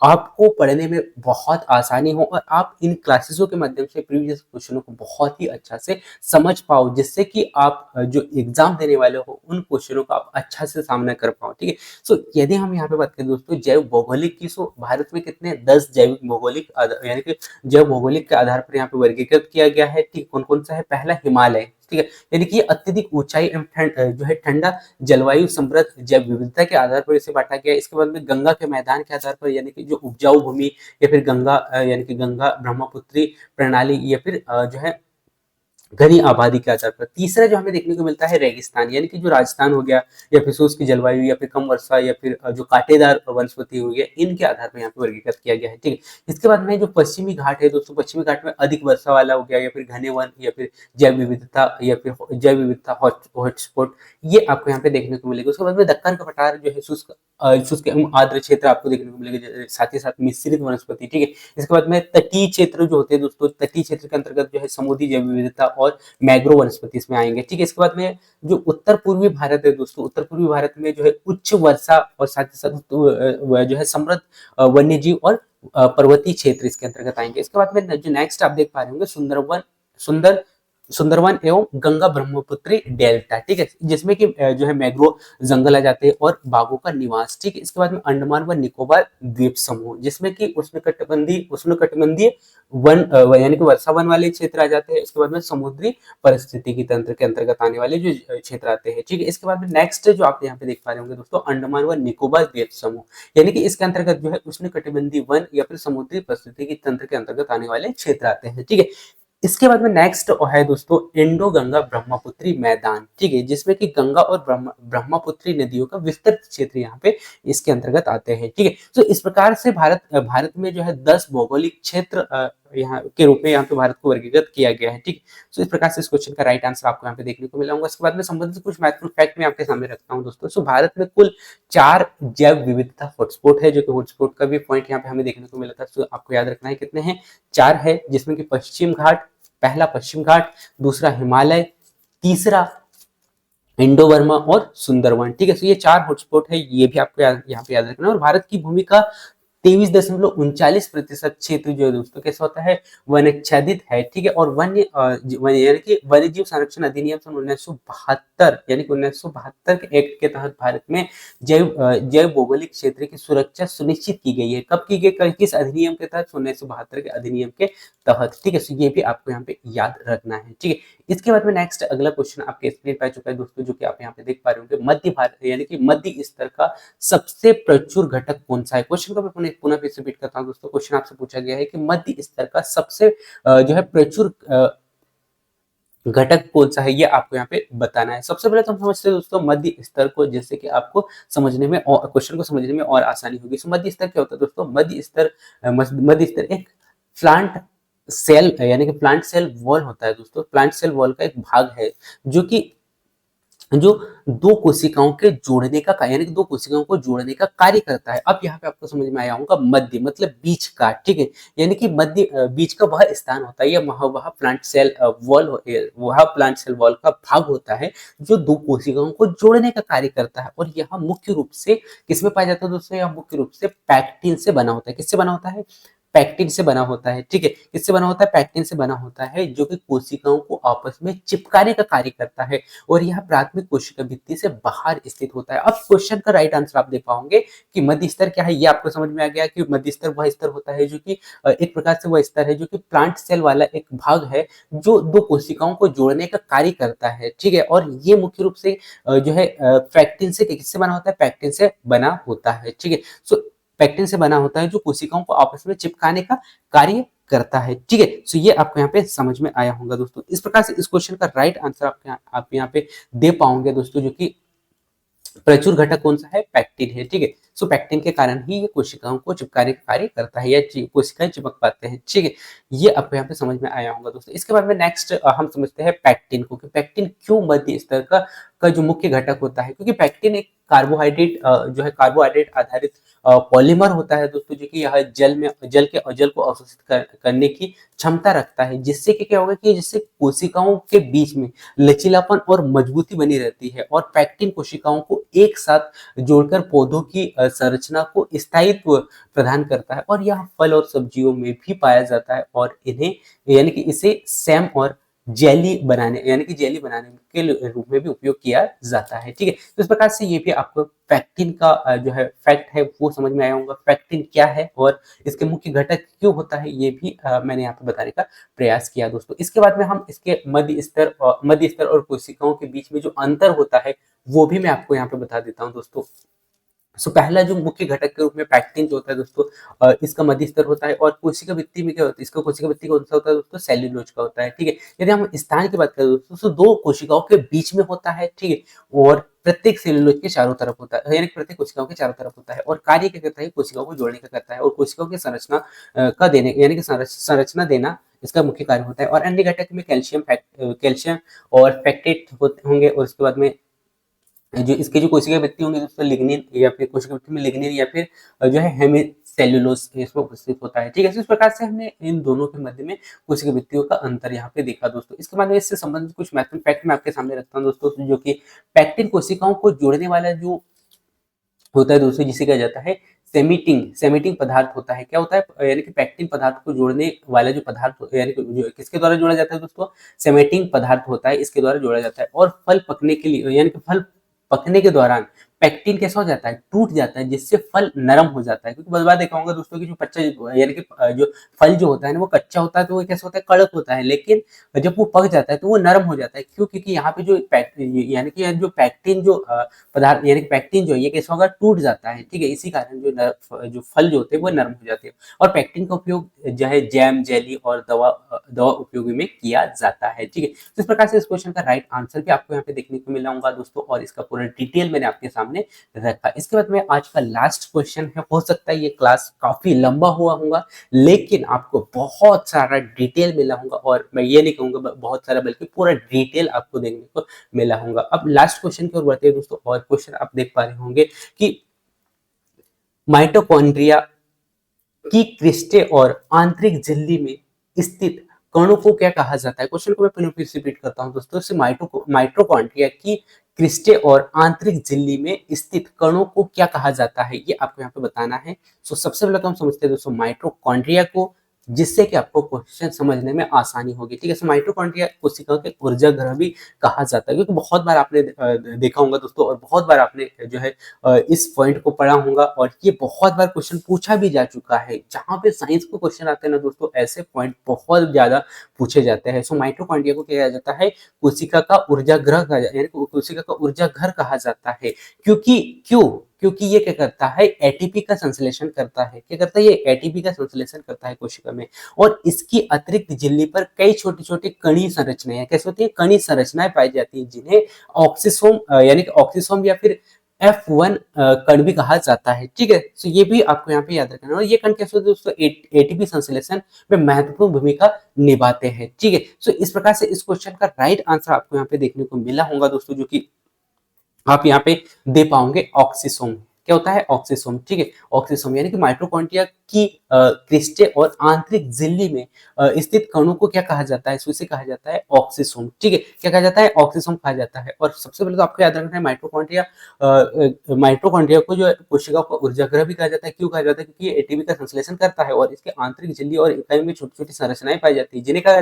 आपको पढ़ने में बहुत आसानी हो, और आप इन क्लासेसों के माध्यम से प्रीवियस क्वेश्चनों को बहुत ही अच्छा से समझ पाओ, जिससे कि आप जो एग्जाम देने वाले हो उन क्वेश्चनों का आप अच्छा से सामना कर पाओ, ठीक है। सो यदि हम यहाँ पे बात करें दोस्तों जैव भौगोलिक की, सो भारत में कितने? 10 जैविक भौगोलिक यानी कि जैव भौगोलिक के आधार पर यहाँ पे वर्गीकृत किया गया है, ठीक। कौन कौन सा है? पहला हिमालय, ठीक है, यानी कि अत्यधिक ऊंचाई एवं जो है ठंडा जलवायु समृद्ध जैव विविधता के आधार पर इसे बांटा गया। इसके बाद में गंगा के मैदान के आधार पर, यानी कि जो उपजाऊ भूमि, या फिर गंगा यानी कि गंगा ब्रह्मपुत्री प्रणाली, या फिर जो है घनी आबादी के आधार पर। तीसरा जो हमें देखने को मिलता है रेगिस्तान, यानी कि जो राजस्थान हो गया, या फिर शुष्क जलवायु, या फिर कम वर्षा, या फिर जो कांटेदार वनस्पति हो गया, इनके आधार पर यहाँ पे वर्गीकृत किया गया है, ठीक है। इसके बाद में जो पश्चिमी घाट है दोस्तों, पश्चिमी घाट में अधिक वर्षा वाला हो गया, या फिर घने वन, या फिर जैव विविधता हॉटस्पॉट, ये आपको यहाँ पे देखने को मिलेगा। उसके बाद में दक्कन का पठार जो है शुष्क एवं आर्द्र क्षेत्र आपको देखने को मिलेगा, साथ ही साथ मिश्रित वनस्पति, ठीक है। इसके बाद में तटीय क्षेत्र जो होते हैं दोस्तों, तटीय क्षेत्र के अंतर्गत जो है समुद्री जैव विविधता और मैग्रो वनस्पति इसमें आएंगे, ठीक है। इसके बाद में जो उत्तर पूर्वी भारत है दोस्तों, उत्तर पूर्वी भारत में जो है उच्च वर्षा और साथ ही साथ जो है समृद्ध वन्य जीव और पर्वतीय क्षेत्र इसके अंतर्गत आएंगे। इसके बाद में जो नेक्स्ट आप देख पा रहे होंगे सुंदर सुंदरवन एवं गंगा ब्रह्मपुत्री डेल्टा, ठीक है, जिसमें कि जो है मैंग्रोव जंगल आ जाते हैं और बाघों का निवास, ठीक है। इसके बाद में अंडमान व निकोबार द्वीप समूह, जिसमें कि उष्णकटिबंधीय वन यानी कि वर्षा वन वाले क्षेत्र आ जाते हैं। इसके बाद में समुद्री परिस्थितिकी तंत्र के अंतर्गत आने वाले जो क्षेत्र आते हैं, ठीक है। इसके बाद में नेक्स्ट जो आप यहाँ पे देख पा रहे होंगे दोस्तों, अंडमान व निकोबार द्वीप समूह, यानी कि इसके अंतर्गत जो है उष्णकटिबंधीय वन या फिर समुद्री परिस्थितिकी तंत्र के अंतर्गत आने वाले क्षेत्र आते हैं, ठीक है। इसके बाद में नेक्स्ट है दोस्तों इंडो गंगा ब्रह्मपुत्री मैदान, ठीक है, जिसमें कि गंगा और ब्रह्मपुत्री नदियों का विस्तृत क्षेत्र यहाँ पे इसके अंतर्गत आते हैं, ठीक है। तो इस प्रकार से भारत में जो है 10 भौगोलिक क्षेत्र यहाँ के रूप में यहाँ पे भारत को वर्गीकृत किया गया है, ठीक है। तो इस प्रकार से इस क्वेश्चन का राइट आंसर आपको यहाँ पे देखने को मिला होगा। इसके बाद में संबंधित कुछ महत्वपूर्ण फैक्ट मैं आपके सामने रखता हूँ दोस्तों। सो भारत में कुल 4 जैव विविधता हॉटस्पॉट है, जो कि हॉटस्पॉट का भी पॉइंट यहाँ पे हमें देखने को मिला था। तो आपको याद रखना है कितने हैं, 4 है, जिसमें कि पश्चिम घाट, पहला पश्चिम घाट, दूसरा हिमालय, तीसरा इंडो बर्मा और सुंदरवन, ठीक है। तो ये 4 हॉटस्पॉट है, ये भी आपको यहाँ पे याद रखना है। और भारत की भूमि का 23.39% क्षेत्र जो है दोस्तों कैसा होता है, वनाच्छादित है, ठीक है। और यानी कि वन्य जीव संरक्षण अधिनियम सन 1972 यानी कि 1972 के एक्ट के तहत भारत में जैव भौगोलिक क्षेत्र की सुरक्षा सुनिश्चित की गई है। कब की गई, किस अधिनियम के तहत, 1972 के अधिनियम के तहत, ठीक है। तो ये भी आपको यहाँ पे याद रखना है, ठीक है। इसके बाद में नेक्स्ट अगला क्वेश्चन आपके स्क्रीन पर आ चुका है दोस्तों, जो कि आप यहाँ पे देख पा रहे होंगे, मध्य भारत यानी कि मध्य स्तर का सबसे प्रचुर घटक कौन सा है। क्वेश्चन को मैं पुनः फिर से रिपीट करता हूं दोस्तों। क्वेश्चन आपसे पूछा गया है कि मध्य स्तर का सबसे जो है प्रचुर घटक कौन सा है, ये आपको यहाँ पे बताना है। सबसे पहले तो हम समझते हैं दोस्तों मध्य स्तर को, जैसे कि आपको समझने में और क्वेश्चन को समझने में और आसानी होगी। सो मध्य स्तर क्या होता है दोस्तों, मध्य स्तर एक प्लांट सेल यानी कि प्लांट सेल वॉल होता है दोस्तों। प्लांट सेल वॉल का एक भाग है जो दो कोशिकाओं के जोड़ने का यानी कि दो कोशिकाओं को जोड़ने का कार्य करता है। अब यहाँ पे आपको समझ में आया होगा, मध्य मतलब बीच का, ठीक है, यानी कि मध्य बीच का वह स्थान होता है या वह प्लांट सेल वॉल का भाग होता है जो दो कोशिकाओं को जोड़ने का कार्य करता है। और यह मुख्य रूप से किसमें पाया जाता है दोस्तों, यह मुख्य रूप से पैक्टिन से बना होता है। किससे बना होता है, पैक्टिन से बना होता है, ठीक है। किससे बना होता है, पैक्टिन से बना होता है, जो कि कोशिकाओं को आपस में चिपकाने का कार्य करता है। और यह प्राथमिक कोशिका भित्ति से बाहर स्थित होता है। अब क्वेश्चन का राइट आंसर आप दे पाओगे कि मध्य स्तर क्या है, ये आपको समझ में आ गया कि मध्य स्तर वह स्तर होता है जो कि एक प्रकार से वह स्तर है जो कि प्लांट सेल वाला एक भाग है जो दो कोशिकाओं को जोड़ने का कार्य करता है, ठीक है। और ये मुख्य रूप से जो है पैक्टिन से, किससे बना होता है, पैक्टिन से बना होता है, ठीक है। सो पैक्टिन से बना होता है जो कोशिकाओं को आपस में चिपकाने का कार्य करता है, ठीक है। सो ये आपको यहाँ पे समझ में आया होगा दोस्तों। इस प्रकार से इस क्वेश्चन का राइट आंसर आप यहाँ पे दे पाओगे दोस्तों, जो कि प्रचुर घटक कौन सा है, पैक्टिन है, ठीक है। सो पैक्टिन के कारण ही ये कोशिकाओं को चिपकाने का कार्य करता है या कोशिकाएं चिपक पाते हैं, ठीक है। ये आपको यहाँ पे समझ में आया होगा दोस्तों। इसके बाद में नेक्स्ट हम समझते हैं पैक्टिन को, कि पैक्टिन क्यों मध्य स्तर का जो मुख्य घटक होता है, क्योंकि पैक्टिन एक कार्बोहाइड्रेट जो है कार्बोहाइड्रेट आधारित पॉलीमर होता है दोस्तों, जो कि यह जल को अवशोषित करने की क्षमता रखता है, जिससे कि क्या होगा कि जिससे कोशिकाओं के बीच में लचीलापन और मजबूती बनी रहती है। और पैक्टिन कोशिकाओं को एक साथ जोड़कर पौधों की संरचना को स्थायित्व प्रदान करता है। और यह फल और सब्जियों में भी पाया जाता है और इन्हें यानी कि इसे सैम और जेली बनाने के रूप में भी उपयोग किया जाता है, ठीक है। तो इस प्रकार से ये भी आपको पैक्टिन का जो है फैक्ट है वो समझ में आया होगा। पैक्टिन क्या है और इसके मुख्य घटक क्यों होता है, ये भी मैंने यहाँ पे बताने का प्रयास किया दोस्तों। इसके बाद में हम इसके मध्य स्तर और कोशिकाओं के बीच में जो अंतर होता है वो भी मैं आपको यहाँ पे बता देता हूँ दोस्तों। पहला जो मुख्य घटक के रूप में पैक्टिन जो होता है दोस्तों, इसका मध्य स्तर होता है। और कोशिका भित्ति में क्या होता है, इसका कोशिका भित्ति कौन सा होता है दोस्तों, सेल्यूलोज का होता है, ठीक है। यदि हम स्थान की बात करें दोस्तों, तो दो कोशिकाओं के बीच में होता है, ठीक है। और प्रत्येक सेल्यूलोज के चारों तरफ होता है, यानी प्रत्येक कोशिकाओं के चारों तरफ होता है। और कार्य क्या करता है, कोशिकाओं को जोड़ने का करता है और कोशिकाओं की संरचना का देने यानी कि संरचना देना इसका मुख्य कार्य होता है। और अन्य घटक में कैल्शियम और फैक्टेट होंगे। और उसके बाद में जो इसके जो कोशिका भित्ति होंगी दोस्तों, लिग्निन या फिर कोशिका भित्ति में लिग्निन या फिर जो है हेमिसेल्यूलोज इसमें उपस्थित होता है, ठीक है। इस प्रकार से हमने इन दोनों के मध्य में कोशिका भित्तियों का अंतर यहाँ पे देखा दोस्तों। इसके बाद में इससे संबंधित कुछ महत्वपूर्ण फैक्ट मैं आपके सामने रखता हूँ दोस्तों, जो कि पैक्टिन कोशिकाओं को जोड़ने वाला जो होता है दोस्तों, जिसे कहा जाता है सेमिटिंग सेमिटिंग पदार्थ होता है। क्या होता है? यानी कि पैक्टिन पदार्थ को जोड़ने वाला जो पदार्थ यानी कि जो किसके द्वारा जोड़ा जाता है दोस्तों? सेमेटिंग पदार्थ होता है, इसके द्वारा जोड़ा जाता है। और फल पकने के लिए यानी कि फल पकने के दौरान पैक्टिन कैसा हो जाता है? टूट जाता है, जिससे फल नरम हो जाता है। क्योंकि बहुत बार देखा होगा दोस्तों कि जो कच्चा यानी कि जो फल जो होता है ना, वो कच्चा होता है तो वो कैसा होता है? कड़क होता है, लेकिन जब वो पक जाता है तो वो नरम हो जाता है। क्यों? क्योंकि यहाँ पे जो यानी कि जो पैक्टिन जो पदार्थ यानी कि पैक्टिन जो है ये कैसा होगा? टूट जाता है, ठीक है? इसी कारण जो फल जो होते हैं वो नरम हो जाते हैं। और पैक्टिन का उपयोग जो है जैम, जेली और दवा उपयोगी में किया जाता है, ठीक है? तो इस प्रकार से इस क्वेश्चन का राइट आंसर भी आपको यहाँ पे देखने को मिला होगा दोस्तों, और इसका पूरा डिटेल मैंने आपके सामने रखा। इसके बाद में आज का लास्ट क्वेश्चन है, हो सकता है ये क्लास काफी लंबा हुआ होगा, लेकिन आपको बहुत सारा डिटेल मिला होगा, और मैं ये नहीं कहूंगा बहुत सारा, बल्कि पूरा डिटेल आपको देखने को मिला होगा। अब लास्ट क्वेश्चन की ओर बढ़ते हैं दोस्तों, और क्वेश्चन आप देख पा रहे होंगे कि माइटोकॉन्ड्रिया की क्रिस्टे और आंतरिक झिल्ली में स्थित कणों को क्या कहा जाता है? क्वेश्चन को मैं पुनः फिर से रिपीट करता हूं दोस्तों। माइटोकॉन्ड्रिया की क्रिस्टे और आंतरिक झिल्ली में स्थित कणों को क्या कहा जाता है, ये आपको यहाँ पे बताना है। सो सबसे पहले तो हम समझते हैं दोस्तों माइटोकॉन्ड्रिया को, जिससे कि आपको क्वेश्चन समझने में आसानी होगी, ठीक है? सो माइटोकॉन्ड्रिया कोशिका के ऊर्जा गृह भी कहा जाता है, क्योंकि बहुत बार आपने देखा होगा दोस्तों, और बहुत बार आपने जो है इस पॉइंट को पढ़ा होगा, और ये बहुत बार क्वेश्चन पूछा भी जा चुका है। जहां पे साइंस को क्वेश्चन आते हैं ना दोस्तों, ऐसे पॉइंट बहुत ज्यादा पूछे जाते हैं। सो माइटोकॉन्ड्रिया को क्या कहा जाता है? कोशिका का ऊर्जा गृह कहा जाता है, यानी कोशिका का ऊर्जा घर कहा जाता है। क्योंकि ये क्या करता है? एटीपी का संश्लेषण करता है। क्या करता है? ये एटीपी का संश्लेषण करता है कोशिका में, और इसकी अतिरिक्त झिल्ली पर कई छोटी छोटी कणी संरचनाएं कैसे होती है? कणी संरचनाएं पाई जाती है, जिन्हें ऑक्सीसोम यानी कि ऑक्सीसोम या फिर F1 कण भी कहा जाता है, ठीक है? तो ये भी आपको यहाँ पे याद रखना है। और ये कण कैसे होते हैं दोस्तों? एटीपी संश्लेषण में महत्वपूर्ण भूमिका निभाते हैं, ठीक है? सो इस प्रकार से इस क्वेश्चन का राइट आंसर आपको यहाँ पे देखने को मिला होगा दोस्तों, जो कि आप यहाँ पे दे पाओगे ऑक्सीसोम। क्या होता है? ऑक्सीसोम, ठीक है? ऑक्सीसोम यानी कि माइटोकॉन्ड्रिया की क्रिस्टे और आंतरिक झिल्ली में स्थित कणों को क्या कहा जाता है? इसे कहा जाता है ऑक्सीसोम, ठीक है? क्या कहा जाता है? ऑक्सीसोम कहा जाता है। और सबसे पहले तो आपको याद रखना है माइटोकॉन्ड्रिया को जो है कोशिका का ऊर्जा गृह भी कहा जाता है। क्यों कहा जाता है? क्योंकि ये एटीपी का संश्लेषण करता है, और इसके आंतरिक झिल्ली और इकाई में छोटी छोटी संरचनाएं पाई जाती है, जिन्हें कहा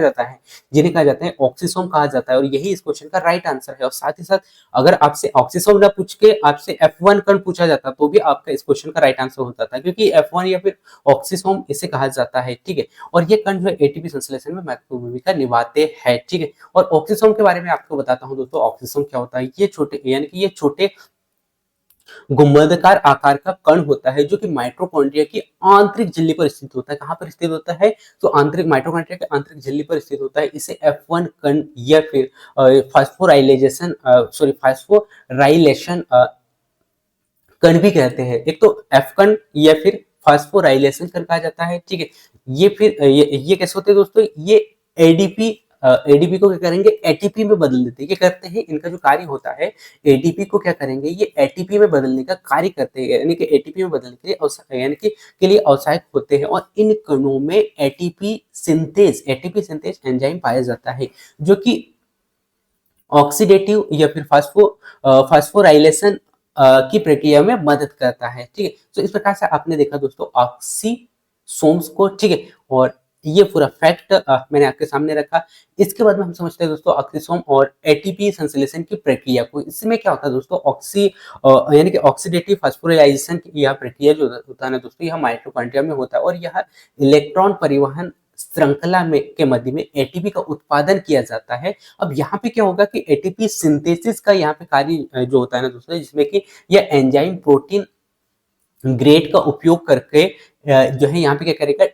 जाता है ऑक्सीसोम कहा जाता है। और यही इस क्वेश्चन का राइट आंसर है। और साथ ही साथ अगर आपसे ऑक्सीसोम ना पूछ के आपसे F1 कण पूछा जाता तो भी आपका इस क्वेश्चन का राइट आंसर होता था, क्योंकि F1 या फिर ऑक्सीसोम इसे कहा जाता है, ठीक है? और ये कण जो है एटीपी संश्लेषण में महत्वपूर्ण भूमिका निभाते हैं, ठीक है? और ऑक्सीसोम के बारे में आपको बताता हूं दोस्तों। ऑक्सीसोम क्या होता है? ये छोटे यानी कि ये छोटे गुंबदाकार आकार का कण होता है, जो कि माइटोकॉन्ड्रिया की आंतरिक झिल्ली पर स्थित होता है। कहां पर स्थित होता है? तो आंतरिक माइटोकॉन्ड्रिया के आंतरिक झिल्ली पर स्थित होता है। इसे F1 कण या फिर फास्फोराइलेशन कण भी कहते हैं। एक तो एफ कण या फिर फास्फोराइलेशन कण कहा जाता है, ठीक है? ये कैसे होते हैं दोस्तों? ये एडीपी एडीपी को क्या करेंगे? एटीपी में बदल देते हैं। क्या करते हैं? इनका जो कार्य होता है, एडीपी को क्या करेंगे? ये एटीपी में बदलने का कार्य करते हैं, यानी कि एटीपी में बदलने के लिए यानी कि के लिए औत्साहिक होते हैं। और इन कणों में एटीपी सिंथेज एंजाइम पाया जाता है, जो कि ऑक्सीडेटिव या फिर फास्फोराइलेशन की प्रक्रिया में मदद करता है, ठीक है? तो इस प्रकार से आपने देखा दोस्तों ऑक्सीसोम्स को, ठीक है? और ये पूरा फैक्ट मैंने आपके सामने रखा। इसके बाद में हम समझते हैं दोस्तों ऑक्सीसोम और एटीपी संश्लेषण की प्रक्रिया को। इसमें क्या होता है दोस्तों? यानी कि ऑक्सीडेटिव फास्फोराइलेशन की यह प्रक्रिया जो होता है ना दोस्तों, यह माइटोकॉन्ड्रिया में होता है, और यह इलेक्ट्रॉन परिवहन श्रृंखला में के मध्य में एटीपी का उत्पादन किया जाता है। अब यहाँ पे क्या होगा कि एटीपी सिंथेसिस का यहाँ पे कार्य जो होता है ना दोस्तों, जिसमें कि यह एंजाइम प्रोटीन ग्रेड का उपयोग करके जो है यहाँ पे क्या करेगा?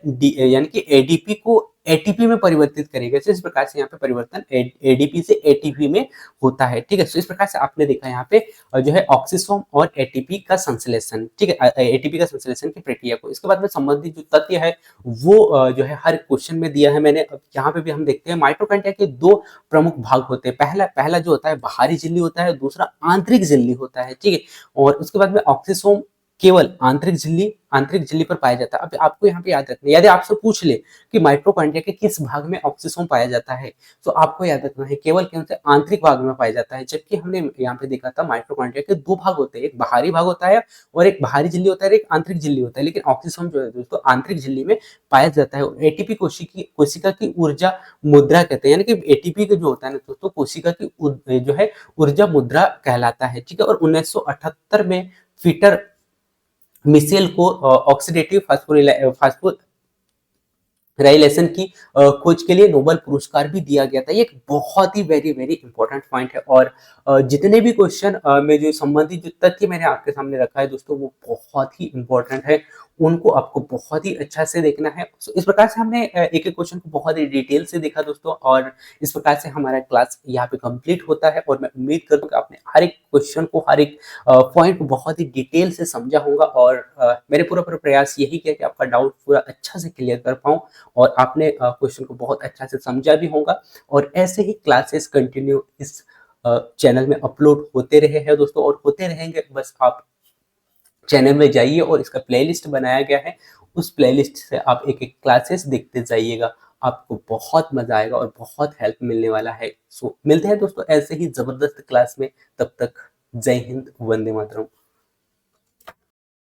यानी कि एडीपी को एटीपी में परिवर्तित करेगा। तो इस प्रकार से यहाँ पे परिवर्तन एडीपी से एटीपी में होता है, ठीक है? तो इस प्रकार से आपने देखा यहाँ पे जो है ऑक्सीसोम और एटीपी का संश्लेषण, ठीक है? एटीपी का संश्लेषण की प्रक्रिया को। इसके बाद में संबंधित जो तथ्य है वो जो है हर क्वेश्चन में दिया है मैंने। अब यहाँ पे भी हम देखते हैं माइटोकॉन्ड्रिया के दो प्रमुख भाग होते हैं। पहला जो होता है बाहरी झिल्ली होता है, दूसरा आंतरिक झिल्ली होता है, ठीक है? और उसके बाद में ऑक्सीसोम केवल आंतरिक झिल्ली पर पाया जाता है। अब आपको यहाँ पे याद रखना है, यदि आपसे पूछ ले कि माइटोकॉन्ड्रिया के किस भाग में ऑक्सीसोम पाया जाता है, तो आपको याद रखना है केवल कौन से आंतरिक भाग में पाया जाता है। जबकि हमने यहाँ पे देखा था माइटोकॉन्ड्रिया के दो भाग होते हैं, एक बाहरी भाग होता है और एक बाहरी झिल्ली होता है और एक आंतरिक झिल्ली होता है। लेकिन ऑक्सीसोम जो है दोस्तों आंतरिक झिल्ली में पाया जाता है। एटीपी कोशिका की ऊर्जा मुद्रा कहते हैं, यानी कि एटीपी जो होता है ना दोस्तों कोशिका की जो है ऊर्जा मुद्रा कहलाता है। ठीक है, और 1978 में पीटर मिशेल को ऑक्सीडेटिव फास्फोराइलेशन की खोज के लिए नोबेल पुरस्कार भी दिया गया था। ये एक बहुत ही वेरी वेरी इंपॉर्टेंट पॉइंट है। और जितने भी क्वेश्चन में जो संबंधित जो तथ्य मैंने आपके सामने रखा है दोस्तों वो बहुत ही इंपॉर्टेंट है, उनको आपको बहुत ही अच्छा से देखना है। इस प्रकार से हमने एक एक क्वेश्चन को बहुत ही डिटेल से देखा दोस्तों, और इस प्रकार से हमारा क्लास यहाँ पे कंप्लीट होता है। और मैं उम्मीद करूँ कि आपने हर एक क्वेश्चन को, हर एक पॉइंट को बहुत ही डिटेल से समझा होगा। और मेरे पूरा प्रयास यही किया कि आपका डाउट पूरा अच्छा से क्लियर कर पाऊँ, और आपने क्वेश्चन को बहुत अच्छा से समझा भी होगा। और ऐसे ही क्लासेस कंटिन्यू इस चैनल में अपलोड होते रहे हैं दोस्तों, और होते रहेंगे। बस आप चैनल में जाइए और इसका प्लेलिस्ट बनाया गया है, उस प्लेलिस्ट से आप एक एक क्लासेस देखते जाइएगा, आपको बहुत मजा आएगा और बहुत हेल्प मिलने वाला है। सो मिलते हैं दोस्तों ऐसे ही जबरदस्त क्लास में, तब तक जय हिंद, वंदे मातरम।